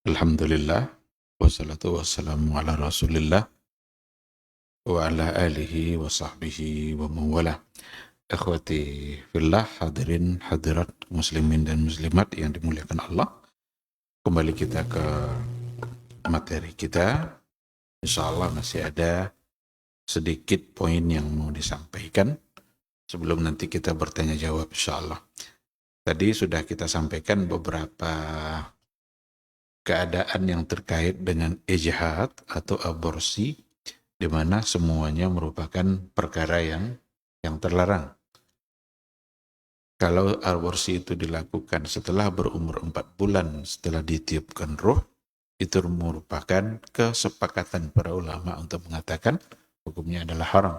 Alhamdulillah. Wassalatu wassalamu ala rasulillah. Wa ala alihi wa sahbihi wa mawala. Ikhwati fillah, hadirin hadirat muslimin dan muslimat yang dimuliakan Allah. Kembali kita ke materi kita. Insyaallah masih ada sedikit poin yang mau disampaikan sebelum nanti kita bertanya jawab insyaallah. Tadi sudah kita sampaikan beberapa keadaan yang terkait dengan ijhad atau aborsi, di mana semuanya merupakan perkara yang terlarang. Kalau aborsi itu dilakukan setelah berumur 4 bulan setelah ditiupkan ruh, itu merupakan kesepakatan para ulama untuk mengatakan hukumnya adalah haram.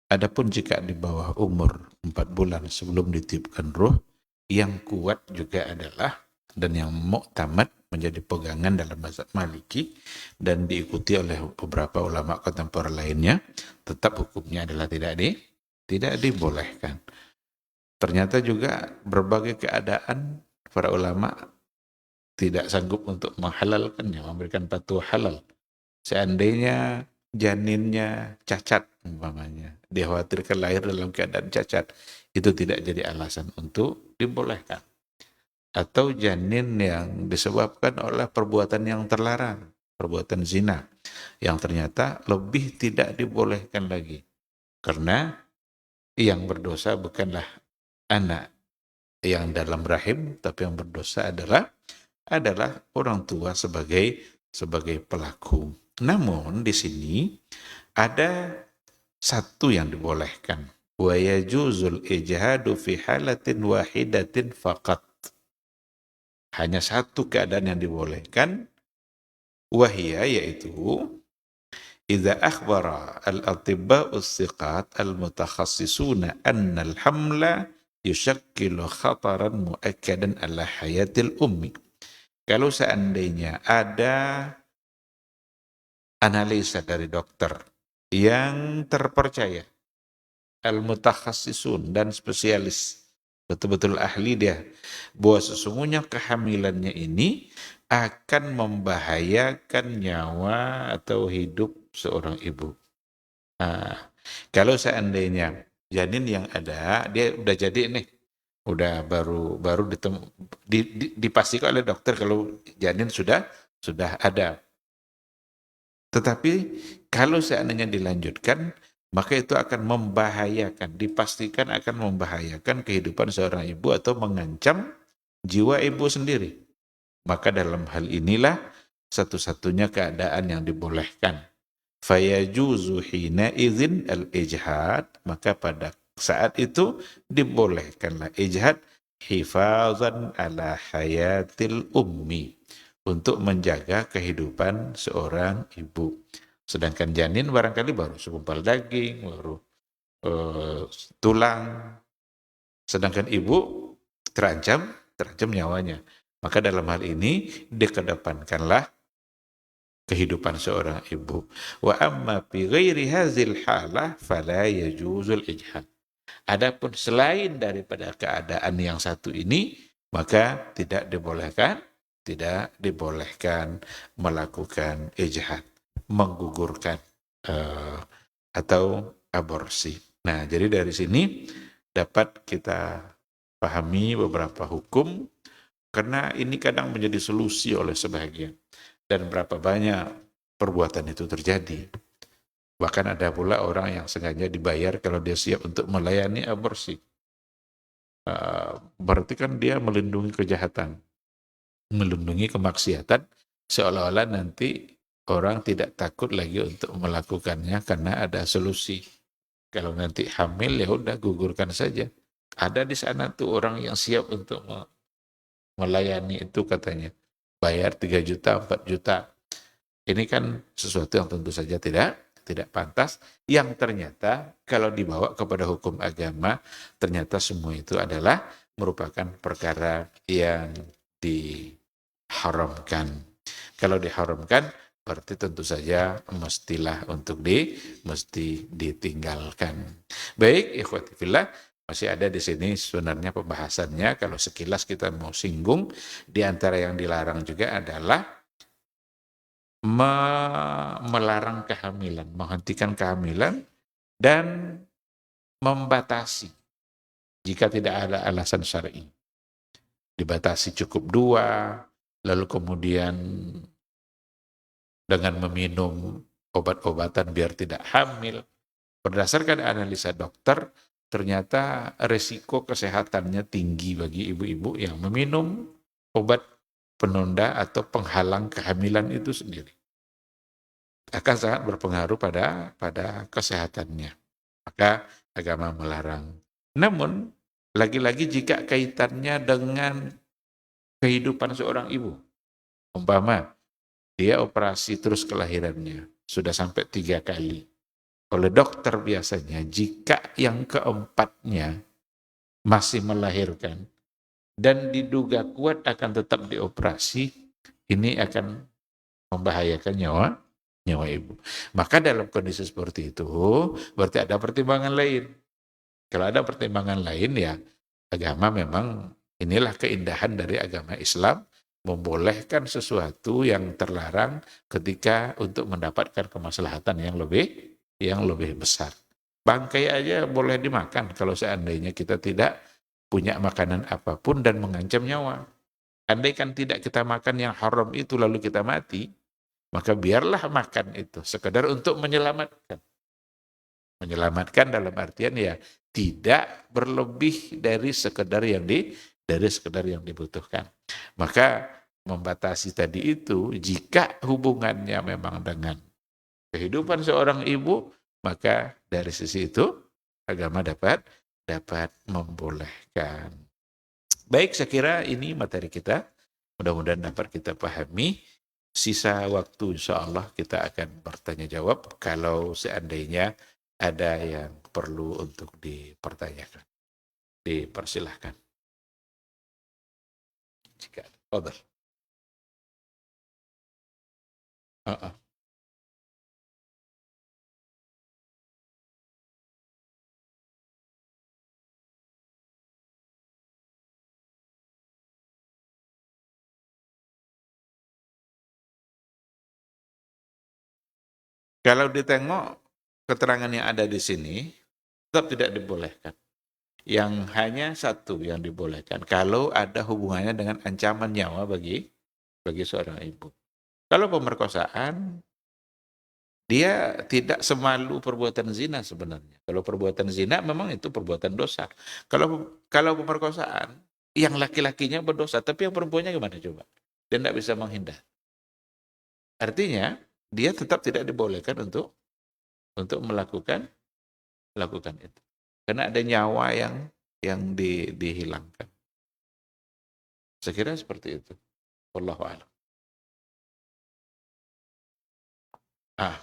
Adapun jika di bawah umur 4 bulan sebelum ditiupkan ruh, yang kuat juga adalah dan yang muktamad menjadi pegangan dalam mazhab Maliki dan diikuti oleh beberapa ulama kontemporer lainnya, tetap hukumnya adalah tidak dibolehkan. Ternyata juga berbagai keadaan para ulama tidak sanggup untuk menghalalkannya, memberikan fatwa halal. Seandainya janinnya cacat umpamanya, dikhawatirkan lahir dalam keadaan cacat, itu tidak jadi alasan untuk dibolehkan. Atau janin yang disebabkan oleh perbuatan yang terlarang, perbuatan zina, yang ternyata lebih tidak dibolehkan lagi. Karena yang berdosa bukanlah anak yang dalam rahim, tapi yang berdosa adalah orang tua sebagai pelaku. Namun di sini ada satu yang dibolehkan. Wa yajuzul ijhadu fi halatin wahidatin faqat. Hanya satu keadaan yang dibolehkan, wahia, yaitu idza akhbara al-atibba'u thiqat al-mutakhassisuna anna al-hamla yushakkilu khataran muakkadan ala hayatil ummi. Kalau seandainya ada analisa dari dokter yang terpercaya, al-mutakhassisun dan spesialis, betul-betul ahli dia, bahwa sesungguhnya kehamilannya ini akan membahayakan nyawa atau hidup seorang ibu. Nah, kalau seandainya janin yang ada, dia udah jadi nih, udah baru dipastikan oleh dokter kalau janin sudah ada. Tetapi kalau seandainya dilanjutkan, maka itu akan membahayakan, dipastikan akan membahayakan kehidupan seorang ibu atau mengancam jiwa ibu sendiri. Maka dalam hal inilah satu-satunya keadaan yang dibolehkan. Fayajuzu hina idzin al-ijhad, maka pada saat itu dibolehkanlah ijhad hifazan ala hayatil ummi, untuk menjaga kehidupan seorang ibu. Sedangkan janin barangkali baru segumpal daging, baru tulang. Sedangkan ibu terancam nyawanya. Maka dalam hal ini dikedepankanlah kehidupan seorang ibu. Wa amma fi ghairi hadzal halah fala yajuzul ijhad. Adapun selain daripada keadaan yang satu ini, maka tidak dibolehkan melakukan ijhad, menggugurkan atau aborsi. Nah, jadi dari sini dapat kita pahami beberapa hukum, karena ini kadang menjadi solusi oleh sebagian. Dan berapa banyak perbuatan itu terjadi. Bahkan ada pula orang yang sengaja dibayar kalau dia siap untuk melayani aborsi. Berarti kan dia melindungi kejahatan, melindungi kemaksiatan, seolah-olah nanti orang tidak takut lagi untuk melakukannya karena ada solusi. Kalau nanti hamil, ya udah gugurkan saja. Ada di sana tuh orang yang siap untuk melayani itu katanya. Bayar 3 juta, 4 juta. Ini kan sesuatu yang tentu saja tidak pantas, yang ternyata kalau dibawa kepada hukum agama, ternyata semua itu adalah merupakan perkara yang diharamkan. Kalau diharamkan, berarti tentu saja mesti ditinggalkan. Baik, ikhwati fillah, Masih ada di sini sebenarnya pembahasannya, kalau sekilas kita mau singgung, di antara yang dilarang juga adalah melarang kehamilan, menghentikan kehamilan, dan membatasi jika tidak ada alasan syar'i. Dibatasi cukup 2, lalu kemudian dengan meminum obat-obatan biar tidak hamil. Berdasarkan analisa dokter, ternyata resiko kesehatannya tinggi bagi ibu-ibu yang meminum obat penunda atau penghalang kehamilan itu sendiri. Akan sangat berpengaruh pada kesehatannya. Maka agama melarang. Namun, lagi-lagi jika kaitannya dengan kehidupan seorang ibu, umpama dia operasi terus kelahirannya, sudah sampai 3 kali. Oleh dokter biasanya, jika yang keempatnya masih melahirkan dan diduga kuat akan tetap dioperasi, ini akan membahayakan nyawa ibu. Maka dalam kondisi seperti itu, berarti ada pertimbangan lain. Kalau ada pertimbangan lain, ya agama memang, inilah keindahan dari agama Islam, membolehkan sesuatu yang terlarang ketika untuk mendapatkan kemaslahatan yang lebih besar. Bangkai aja boleh dimakan kalau seandainya kita tidak punya makanan apapun dan mengancam nyawa. Andaikan tidak kita makan yang haram itu lalu kita mati, maka biarlah makan itu sekedar untuk menyelamatkan. Menyelamatkan dalam artian ya tidak berlebih dari sekedar yang dibutuhkan. Maka membatasi tadi itu, jika hubungannya memang dengan kehidupan seorang ibu, maka dari sisi itu agama dapat membolehkan. Baik, saya kira ini materi kita. Mudah-mudahan dapat kita pahami. Sisa waktu insya Allah kita akan bertanya jawab kalau seandainya ada yang perlu untuk dipertanyakan. Dipersilahkan. Jika ada. Kalau ditengok keterangan yang ada di sini, tetap tidak dibolehkan. Yang hanya satu yang dibolehkan, kalau ada hubungannya dengan ancaman nyawa bagi seorang ibu. Kalau pemerkosaan, dia tidak semalu perbuatan zina sebenarnya. Kalau perbuatan zina memang itu perbuatan dosa. Kalau pemerkosaan, yang laki-lakinya berdosa, tapi yang perempuannya gimana coba? Dia tidak bisa menghindar. Artinya, dia tetap tidak dibolehkan untuk melakukan itu. Karena ada nyawa yang dihilangkan. Saya kira seperti itu. Wallahu a'lam. Ah,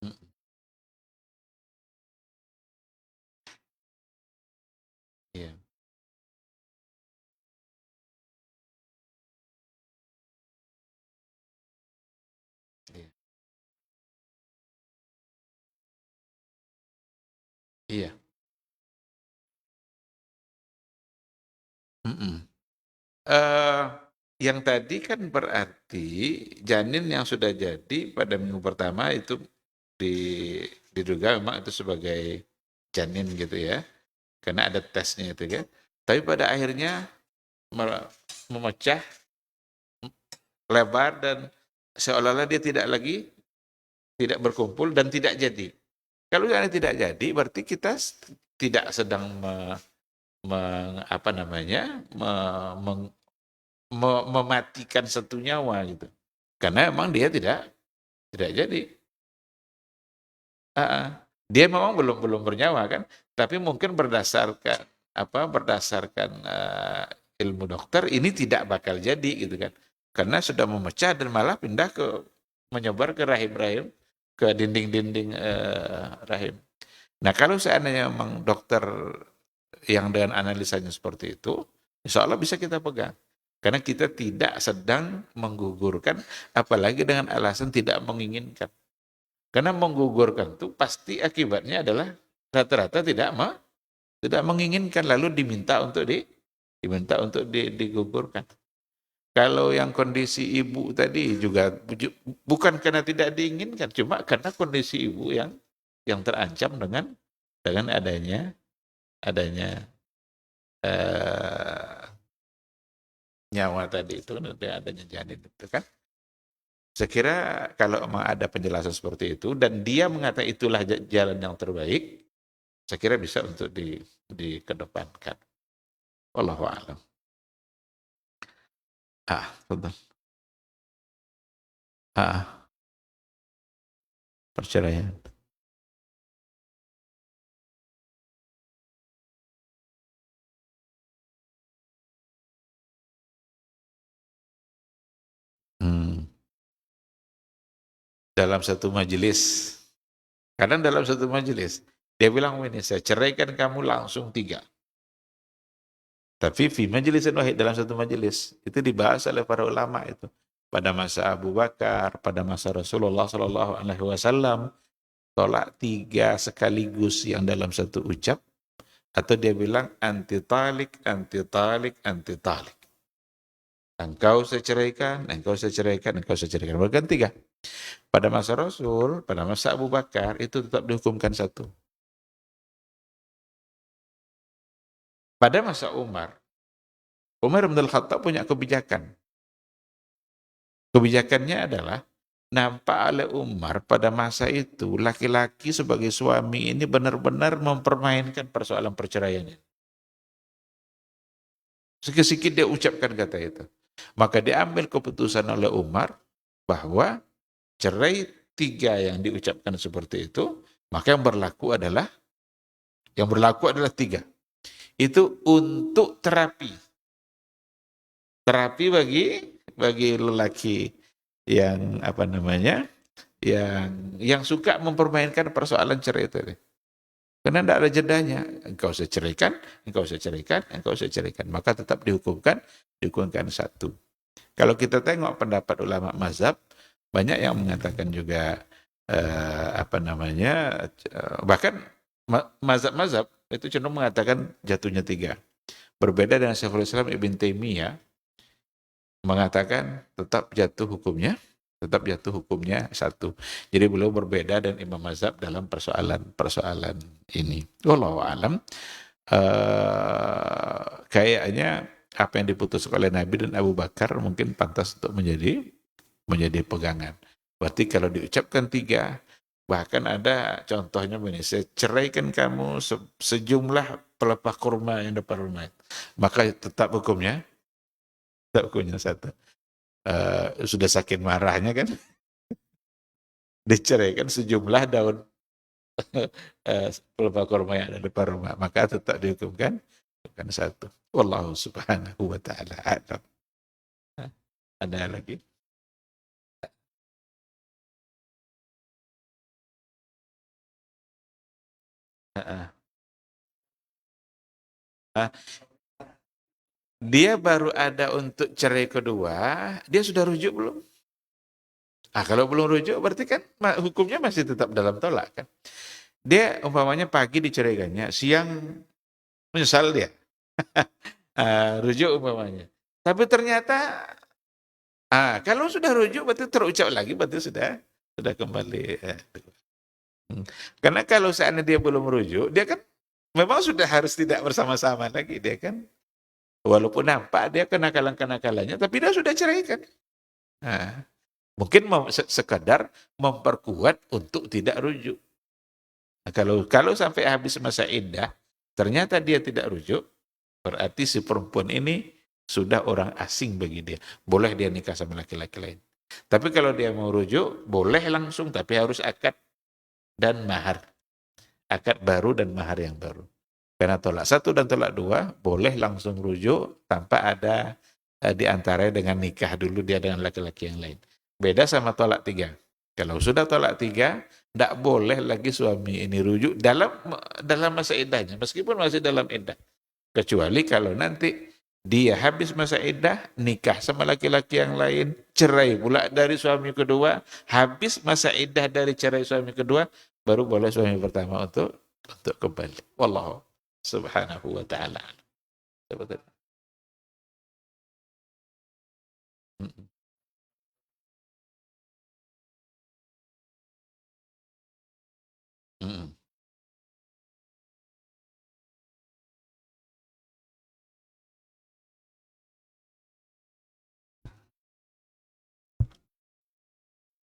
mm, iya, iya, iya. Mm-mm. Eh, yang tadi kan berarti janin yang sudah jadi pada minggu pertama itu diduga memang itu sebagai janin gitu ya, karena ada tesnya itu kan. Tapi pada akhirnya memecah lebar dan seolah-olah dia tidak berkumpul dan tidak jadi. Kalau yang tidak jadi berarti kita tidak sedang apa namanya mematikan satu nyawa gitu. Karena memang dia tidak jadi. Dia memang belum bernyawa kan, tapi mungkin berdasarkan ilmu dokter ini tidak bakal jadi gitu kan. Karena sudah memecah dan malah pindah menyebar ke rahim-rahim, ke dinding-dinding rahim. Nah, kalau seandainya memang dokter yang dengan analisanya seperti itu, insya Allah bisa kita pegang. Karena kita tidak sedang menggugurkan, apalagi dengan alasan tidak menginginkan. Karena menggugurkan itu pasti akibatnya adalah rata-rata tidak menginginkan, lalu diminta untuk digugurkan. Kalau yang kondisi ibu tadi juga bukan karena tidak diinginkan, cuma karena kondisi ibu yang terancam dengan adanya nyawa tadi itu, adanya janin itu kan. Saya kira kalau memang ada penjelasan seperti itu dan dia mengatakan itulah jalan yang terbaik, saya kira bisa untuk dikedepankan. Wallahu a'lam. Betul. Perceraian. Dalam satu majelis. Kadang dalam satu majelis. Dia bilang ini, saya ceraikan kamu langsung 3. Tapi fi majelisin wahid, dalam satu majelis. Itu dibahas oleh para ulama itu. Pada masa Abu Bakar, pada masa Rasulullah SAW, tolak 3 sekaligus yang dalam satu ucap. Atau dia bilang anti talik, anti talik, anti talik. Engkau saya ceraikan, engkau saya ceraikan, engkau saya ceraikan. Bukan 3. Pada masa Rasul, pada masa Abu Bakar, itu tetap dihukumkan 1. Pada masa Umar bin Khattab punya kebijakan. Kebijakannya adalah, nampak oleh Umar pada masa itu, laki-laki sebagai suami ini benar-benar mempermainkan persoalan perceraian ini. Sikit-sikit dia ucapkan kata itu. Maka diambil keputusan oleh Umar bahwa cerai 3 yang diucapkan seperti itu, maka yang berlaku adalah 3. Itu untuk terapi. Terapi bagi lelaki yang yang suka mempermainkan persoalan cerai itu. Karena tidak ada jedanya. Engkau saya ceraikan, engkau saya ceraikan, engkau saya ceraikan. Maka tetap dihukumkan 1. Kalau kita tengok pendapat ulama mazhab, banyak yang mengatakan juga bahkan mazhab-mazhab itu cenderung mengatakan jatuhnya 3. Berbeda dengan Syekhul Islam Ibn Taimiyah mengatakan tetap jatuh hukumnya 1. Jadi beliau berbeda dan imam mazhab dalam persoalan ini. Wallahu a'lam. Kayaknya apa yang diputuskan oleh Nabi dan Abu Bakar mungkin pantas untuk menjadi pegangan. Berarti kalau diucapkan 3, bahkan ada contohnya begini, saya ceraikan kamu sejumlah pelepah kurma yang depan rumah. Maka tetap hukumnya 1. Sudah saking marahnya kan, diceraikan sejumlah daun pelepah kurma yang ada depan rumah. Maka tetap dihukumkan 1. Wallahu subhanahu wa ta'ala a'lam. Ada lagi? Dia baru ada untuk cerai kedua, dia sudah rujuk belum? Kalau belum rujuk berarti kan hukumnya masih tetap dalam tolak kan. Dia umpamanya pagi diceraikannya, siang menyesal dia. Rujuk umpamanya. Tapi ternyata kalau sudah rujuk berarti terucap lagi, berarti sudah kembali. Karena kalau seandainya dia belum merujuk, dia kan memang sudah harus tidak bersama-sama lagi dia kan. Walaupun nampak dia kenakalan-kenakalannya, tapi dia sudah ceraikan. Nah, mungkin sekadar memperkuat untuk tidak rujuk. Nah, kalau sampai habis masa iddah, ternyata dia tidak rujuk, berarti si perempuan ini sudah orang asing bagi dia. Boleh dia nikah sama laki-laki lain. Tapi kalau dia mau rujuk, boleh langsung, tapi harus akad dan mahar. Akad baru dan mahar yang baru. Karena tolak satu dan tolak dua, boleh langsung rujuk tanpa ada di antaranya dengan nikah dulu dia dengan laki-laki yang lain. Beda sama tolak tiga. Kalau sudah tolak tiga, tidak boleh lagi suami ini rujuk dalam masa iddahnya, meskipun masih dalam iddah. Kecuali kalau nanti dia habis masa iddah, nikah sama laki-laki yang lain, cerai pula dari suami kedua, habis masa iddah dari cerai suami kedua, baru boleh suami pertama untuk kembali. Wallahu subhanahu wa ta'ala. Betul.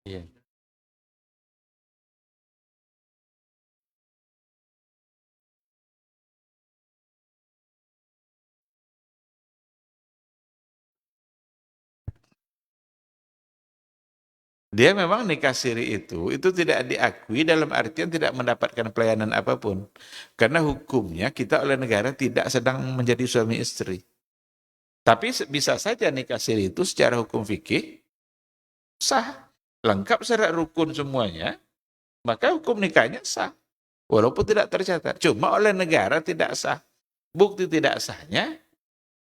Iya. Dia memang nikah siri itu tidak diakui dalam artian tidak mendapatkan pelayanan apapun. Karena hukumnya kita oleh negara tidak sedang menjadi suami istri. Tapi bisa saja nikah siri itu secara hukum fikih sah. Lengkap syarat rukun semuanya, maka hukum nikahnya sah. Walaupun tidak tercatat. Cuma oleh negara tidak sah. Bukti tidak sahnya,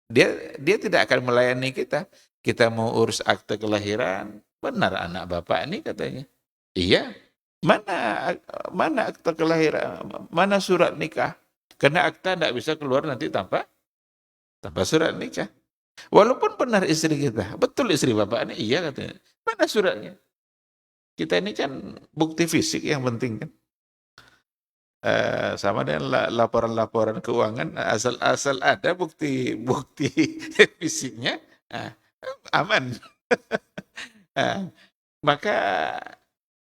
dia tidak akan melayani kita. Kita mau urus akte kelahiran, benar anak bapak ini katanya. Iya, mana akte kelahiran, mana surat nikah? Karena akta tidak bisa keluar nanti tanpa surat nikah. Walaupun benar istri kita, betul istri bapak ini, iya katanya. Mana suratnya? Kita ini kan bukti fisik yang penting kan. Sama dengan laporan-laporan keuangan, asal ada bukti fisiknya, aman. Maka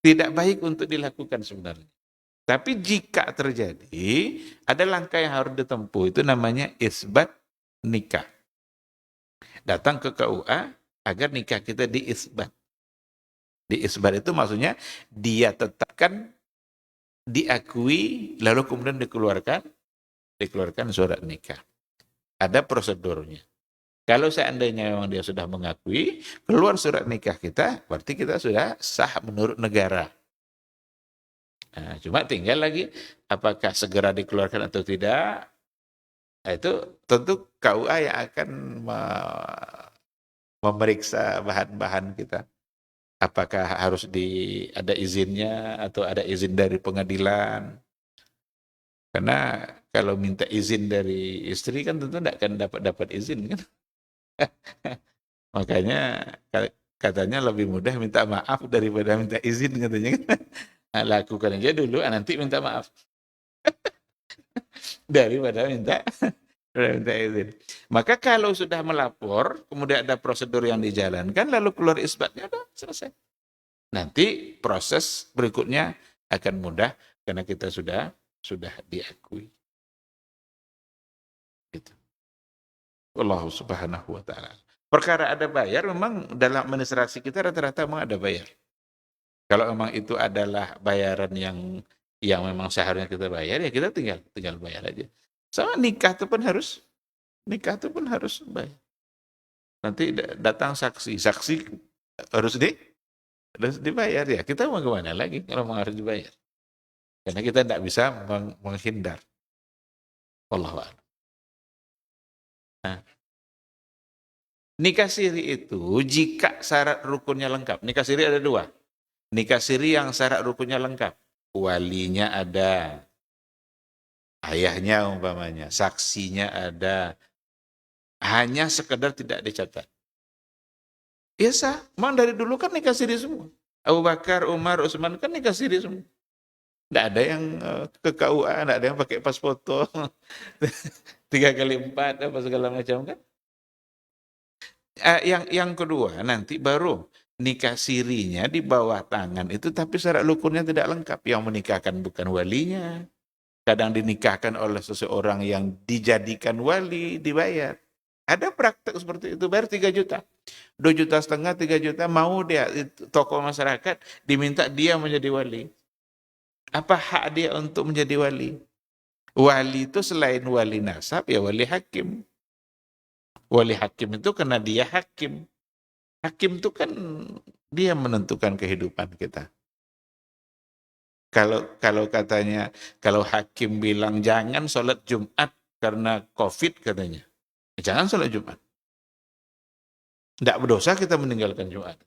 tidak baik untuk dilakukan sebenarnya. Tapi jika terjadi, ada langkah yang harus ditempuh, itu namanya isbat nikah. Datang ke KUA agar nikah kita diisbat. Diisbat itu maksudnya dia tetapkan, diakui, lalu kemudian dikeluarkan surat nikah. Ada prosedurnya. Kalau seandainya memang dia sudah mengakui, keluar surat nikah kita, berarti kita sudah sah menurut negara. Nah, cuma tinggal lagi, apakah segera dikeluarkan atau tidak, nah, itu tentu KUA yang akan memeriksa bahan-bahan kita. Apakah harus ada izinnya atau ada izin dari pengadilan. Karena kalau minta izin dari istri kan tentu tidak akan dapat izin kan. Makanya katanya lebih mudah minta maaf daripada minta izin katanya kan. Nah, lakukan aja dulu, nanti minta maaf. Daripada minta izin. Maka kalau sudah melapor, kemudian ada prosedur yang dijalankan, lalu keluar isbatnya, udah selesai. Nanti proses berikutnya akan mudah karena kita sudah diakui. Gitu. Allah subhanahu wa ta'ala. Perkara ada bayar, memang dalam administrasi kita rata-rata memang ada bayar. Kalau memang itu adalah bayaran yang memang seharusnya kita bayar, ya kita tinggal bayar aja. Sama nikah itu pun harus bayar. Nanti datang saksi harus dibayar ya. Kita mau kemana lagi kalau harus dibayar? Karena kita tidak bisa menghindar. Wallahu a'lam. Nah, nikah siri itu jika syarat rukunnya lengkap. Nikah siri ada dua. Nikah siri yang syarat rukunnya lengkap. Walinya ada, ayahnya umpamanya, saksinya ada, hanya sekedar tidak dicatat. Ya sah, memang dari dulu kan nikah siri semua. Abu Bakar, Umar, Utsman kan nikah siri semua. Nggak ada yang ke KUA, nggak ada yang pakai pas foto 3x4 apa segala macam kan. Yang kedua nanti baru nikah sirinya di bawah tangan itu, tapi syarat rukunnya tidak lengkap. Yang menikahkan bukan walinya. Kadang dinikahkan oleh seseorang yang dijadikan wali, dibayar. Ada praktek seperti itu, bayar 3 juta. 2,5 juta, 3 juta, mau dia tokoh masyarakat, diminta dia menjadi wali. Apa hak dia untuk menjadi wali? Wali itu selain wali nasab, ya wali hakim. Wali hakim itu karena dia hakim. Hakim itu kan dia menentukan kehidupan kita. Kalau katanya, kalau hakim bilang jangan sholat Jumat karena COVID katanya, jangan sholat Jumat. Tidak berdosa kita meninggalkan Jumat.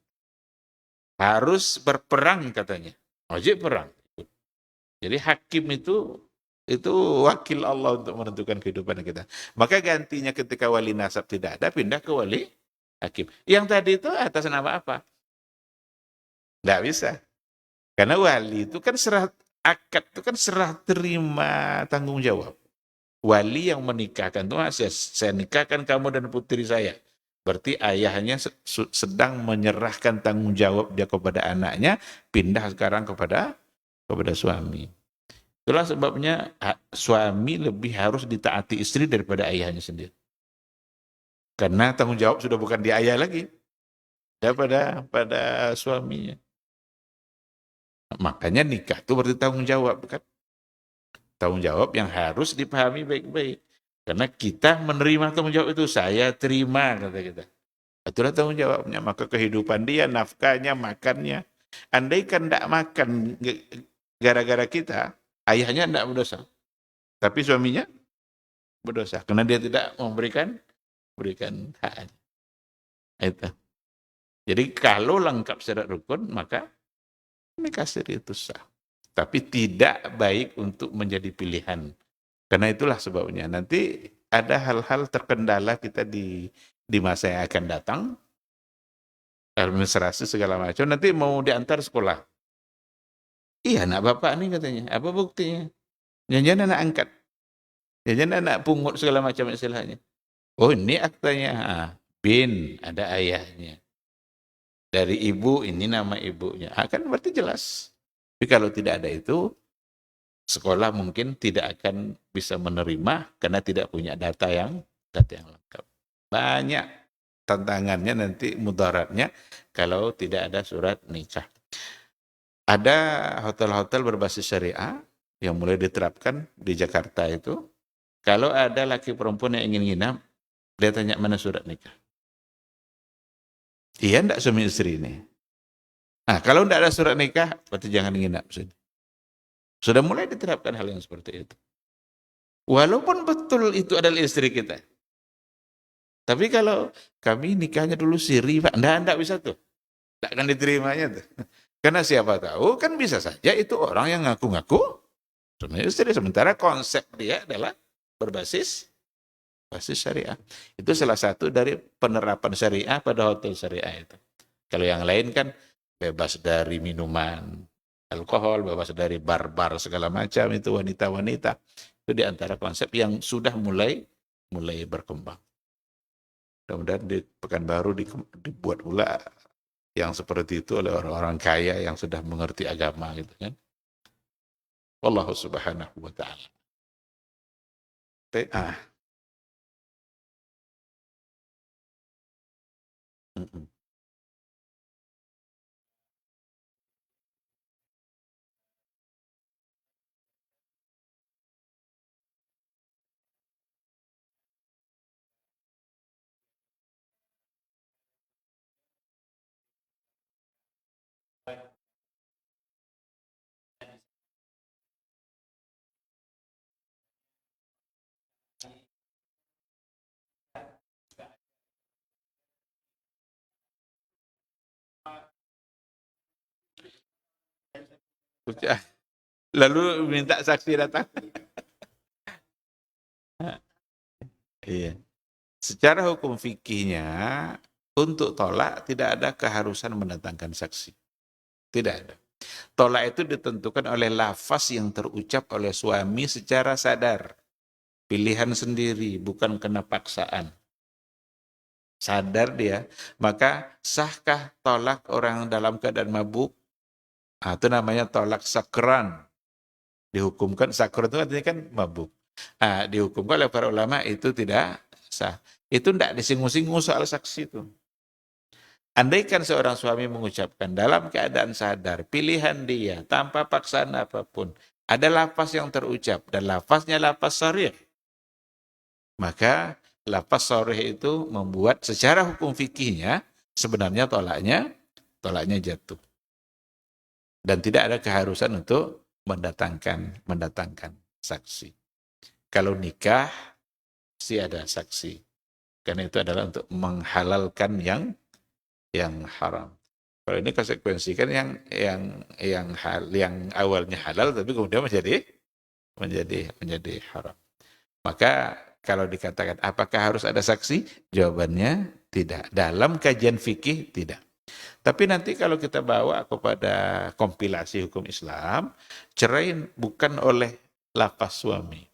Harus berperang katanya, wajib perang. Jadi hakim itu wakil Allah untuk menentukan kehidupan kita. Maka gantinya ketika wali nasab tidak ada, pindah ke wali hakim. Yang tadi itu atas nama apa? Tidak bisa. Karena wali itu kan akad itu kan serah terima tanggung jawab. Wali yang menikahkan itu saya nikahkan kamu dan putri saya. Berarti ayahnya sedang menyerahkan tanggung jawab dia kepada anaknya, pindah sekarang kepada suami. Itulah sebabnya suami lebih harus ditaati istri daripada ayahnya sendiri. Karena tanggung jawab sudah bukan di ayah lagi, daripada pada suaminya. Makanya nikah itu berarti tanggung jawab, kan? Tanggung jawab yang harus dipahami baik-baik. Karena kita menerima tanggung jawab itu, saya terima, kata kita. Itulah tanggung jawabnya. Maka kehidupan dia, nafkahnya, makannya. Andaikan tidak makan gara-gara kita, ayahnya tidak berdosa. Tapi suaminya berdosa. Karena dia tidak memberikan haknya. Itu. Jadi kalau lengkap syarat rukun, maka nikah siri itu sah. Tapi tidak baik untuk menjadi pilihan. Karena itulah sebabnya. Nanti ada hal-hal terkendala kita di masa yang akan datang. Administrasi segala macam. Nanti mau diantar sekolah. Iya, anak bapak nih katanya. Apa buktinya? Jangan anak angkat. Jangan anak pungut segala macam istilahnya. Oh, ini aktanya. Bin, ada ayahnya. Dari ibu, ini nama ibunya. Kan berarti jelas. Tapi kalau tidak ada itu, sekolah mungkin tidak akan bisa menerima karena tidak punya data yang lengkap. Banyak tantangannya nanti, mudaratnya kalau tidak ada surat nikah. Ada hotel-hotel berbasis syariah yang mulai diterapkan di Jakarta itu. Kalau ada laki perempuan yang ingin nginap, dia tanya mana surat nikah. Iya enggak suami istri ini? Nah, kalau enggak ada surat nikah, berarti jangan nginap. Sudah mulai diterapkan hal yang seperti itu. Walaupun betul itu adalah istri kita. Tapi kalau kami nikahnya dulu siri, Pak, enggak bisa tuh. Enggak akan diterimanya tuh. Karena siapa tahu kan bisa saja itu orang yang ngaku-ngaku suami istri, sementara konsep dia adalah berbasis syariah. Itu salah satu dari penerapan syariah pada hotel syariah itu. Kalau yang lain kan bebas dari minuman alkohol, bebas dari bar-bar segala macam, itu wanita-wanita. Itu di antara konsep yang sudah mulai berkembang. Mudah-mudahan di Pekanbaru dibuat pula yang seperti itu oleh orang-orang kaya yang sudah mengerti agama gitu kan. Wallahu subhanahu wa ta'ala. Lalu minta saksi datang. Iya. Secara hukum fikihnya, untuk tolak tidak ada keharusan mendatangkan saksi. Tidak ada. Tolak itu ditentukan oleh lafaz yang terucap oleh suami secara sadar. Pilihan sendiri, bukan kena paksaan. Sadar dia. Maka sahkah tolak orang dalam keadaan mabuk? Itu namanya tolak sakran. Dihukumkan, sakran itu artinya kan mabuk. Dihukumkan oleh para ulama itu tidak sah. Itu tidak disinggung-singgung soal saksi itu. Andaikan seorang suami mengucapkan dalam keadaan sadar, pilihan dia tanpa paksaan apapun, ada lafaz yang terucap dan lafaznya lafaz sharih, maka lafaz sharih itu membuat secara hukum fikihnya sebenarnya tolaknya jatuh. Dan tidak ada keharusan untuk mendatangkan saksi. Kalau nikah pasti ada saksi. Karena itu adalah untuk menghalalkan yang haram. Kalau ini konsekuensi kan yang awalnya halal tapi kemudian menjadi haram. Maka kalau dikatakan apakah harus ada saksi? Jawabannya tidak. Dalam kajian fikih tidak. Tapi nanti kalau kita bawa kepada kompilasi hukum Islam, cerai bukan oleh lafaz suami.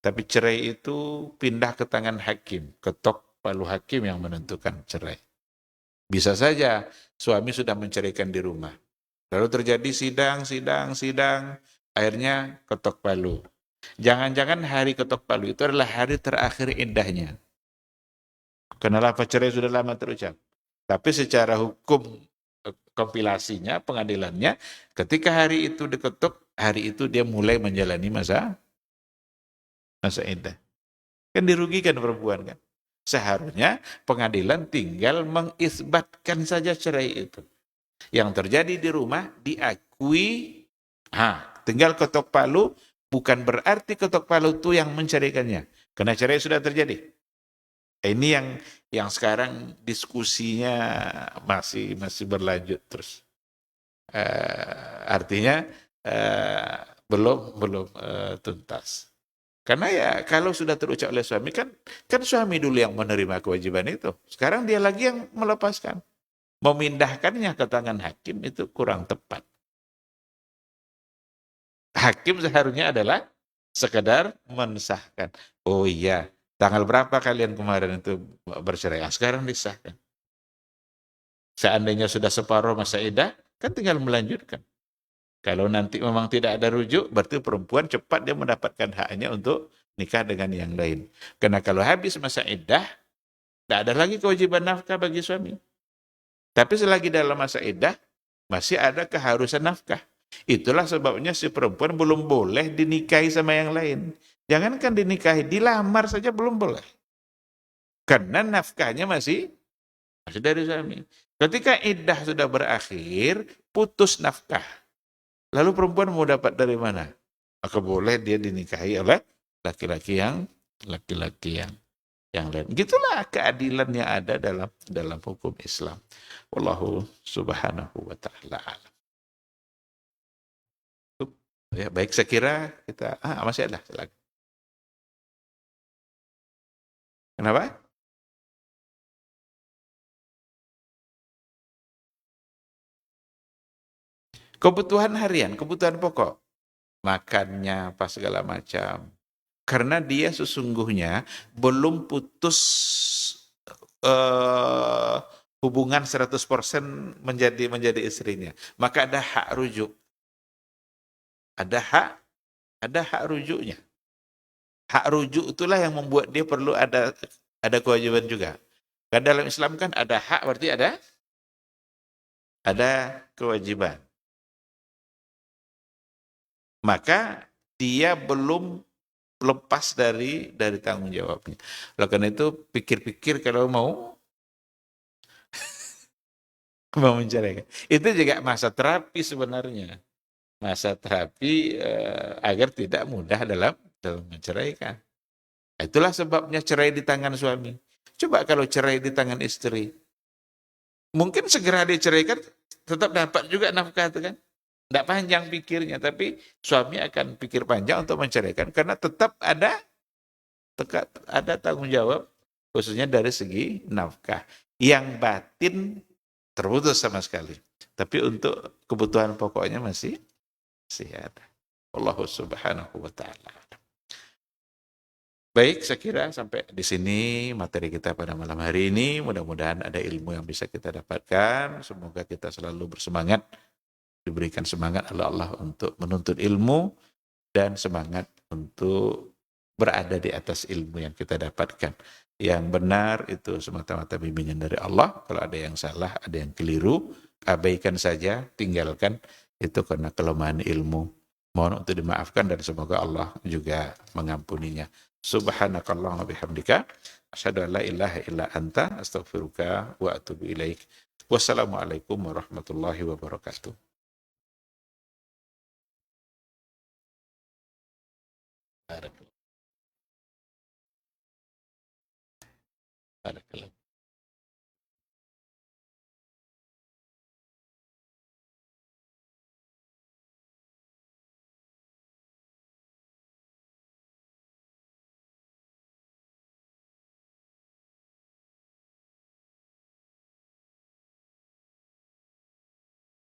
Tapi cerai itu pindah ke tangan hakim, ketok palu hakim yang menentukan cerai. Bisa saja suami sudah menceraikan di rumah. Lalu terjadi sidang, akhirnya ketok palu. Jangan-jangan hari ketok palu itu adalah hari terakhir indahnya. Karena lafaz cerai sudah lama terucap. Tapi secara hukum kompilasinya, pengadilannya, ketika hari itu diketuk, hari itu dia mulai menjalani masa iddah. Kan dirugikan perempuan kan. Seharusnya pengadilan tinggal mengisbatkan saja cerai itu. Yang terjadi di rumah diakui, tinggal ketok palu, bukan berarti ketok palu itu yang menceraikannya. Karena cerai sudah terjadi. Ini yang sekarang diskusinya masih berlanjut terus. Artinya belum tuntas. Karena ya kalau sudah terucap oleh suami kan suami dulu yang menerima kewajiban itu. Sekarang dia lagi yang melepaskan. Memindahkannya ke tangan hakim itu kurang tepat. Hakim seharusnya adalah sekedar mensahkan. Oh iya, tanggal berapa kalian kemarin itu bercerai? Sekarang disahkan. Seandainya sudah separuh masa iddah, kan tinggal melanjutkan. Kalau nanti memang tidak ada rujuk, berarti perempuan cepat dia mendapatkan haknya untuk nikah dengan yang lain. Karena kalau habis masa iddah, tidak ada lagi kewajiban nafkah bagi suami. Tapi selagi dalam masa iddah, masih ada keharusan nafkah. Itulah sebabnya si perempuan belum boleh dinikahi sama yang lain. Jangankan dinikahi, dilamar saja belum boleh. Karena nafkahnya masih dari suami. Ketika iddah sudah berakhir, putus nafkah. Lalu perempuan mau dapat dari mana? Maka boleh dia dinikahi oleh laki-laki yang lain. Gitulah keadilan yang ada dalam hukum Islam. Wallahu subhanahu wa ta'ala alam. Ya, baik, saya kira kita masih ada lagi. Kenapa? Kebutuhan harian, kebutuhan pokok. Makannya, apa segala macam. Karena dia sesungguhnya belum putus hubungan 100% menjadi istrinya. Maka ada hak rujuk. Ada hak rujuknya. Hak rujuk itulah yang membuat dia perlu ada kewajiban juga. Karena dalam Islam kan ada hak berarti ada kewajiban. Maka dia belum lepas dari tanggung jawabnya. Oleh karena itu pikir-pikir kalau mau menceraikan. Itu juga masa terapi sebenarnya. Masa terapi agar tidak mudah dalam menceraikan. Itulah sebabnya cerai di tangan suami. Coba kalau cerai di tangan istri. Mungkin segera diceraikan tetap dapat juga nafkah itu kan. Tidak panjang pikirnya, tapi suami akan pikir panjang untuk menceraikan karena tetap ada tanggung jawab khususnya dari segi nafkah. Yang batin terputus sama sekali. Tapi untuk kebutuhan pokoknya masih ada. Allah subhanahu wa ta'ala. Baik, saya kira sampai di sini materi kita pada malam hari ini. Mudah-mudahan ada ilmu yang bisa kita dapatkan. Semoga kita selalu bersemangat, diberikan semangat oleh Allah untuk menuntut ilmu dan semangat untuk berada di atas ilmu yang kita dapatkan. Yang benar itu semata-mata bimbingan dari Allah. Kalau ada yang salah, ada yang keliru, abaikan saja, tinggalkan. Itu karena kelemahan ilmu. Mohon untuk dimaafkan dan semoga Allah juga mengampuninya. Subhanakallahumma bihamdika asyhadu an la ilaha illa anta astaghfiruka wa atubu ilaik. Wassalamualaikum warahmatullahi wabarakatuh. Barakallahu.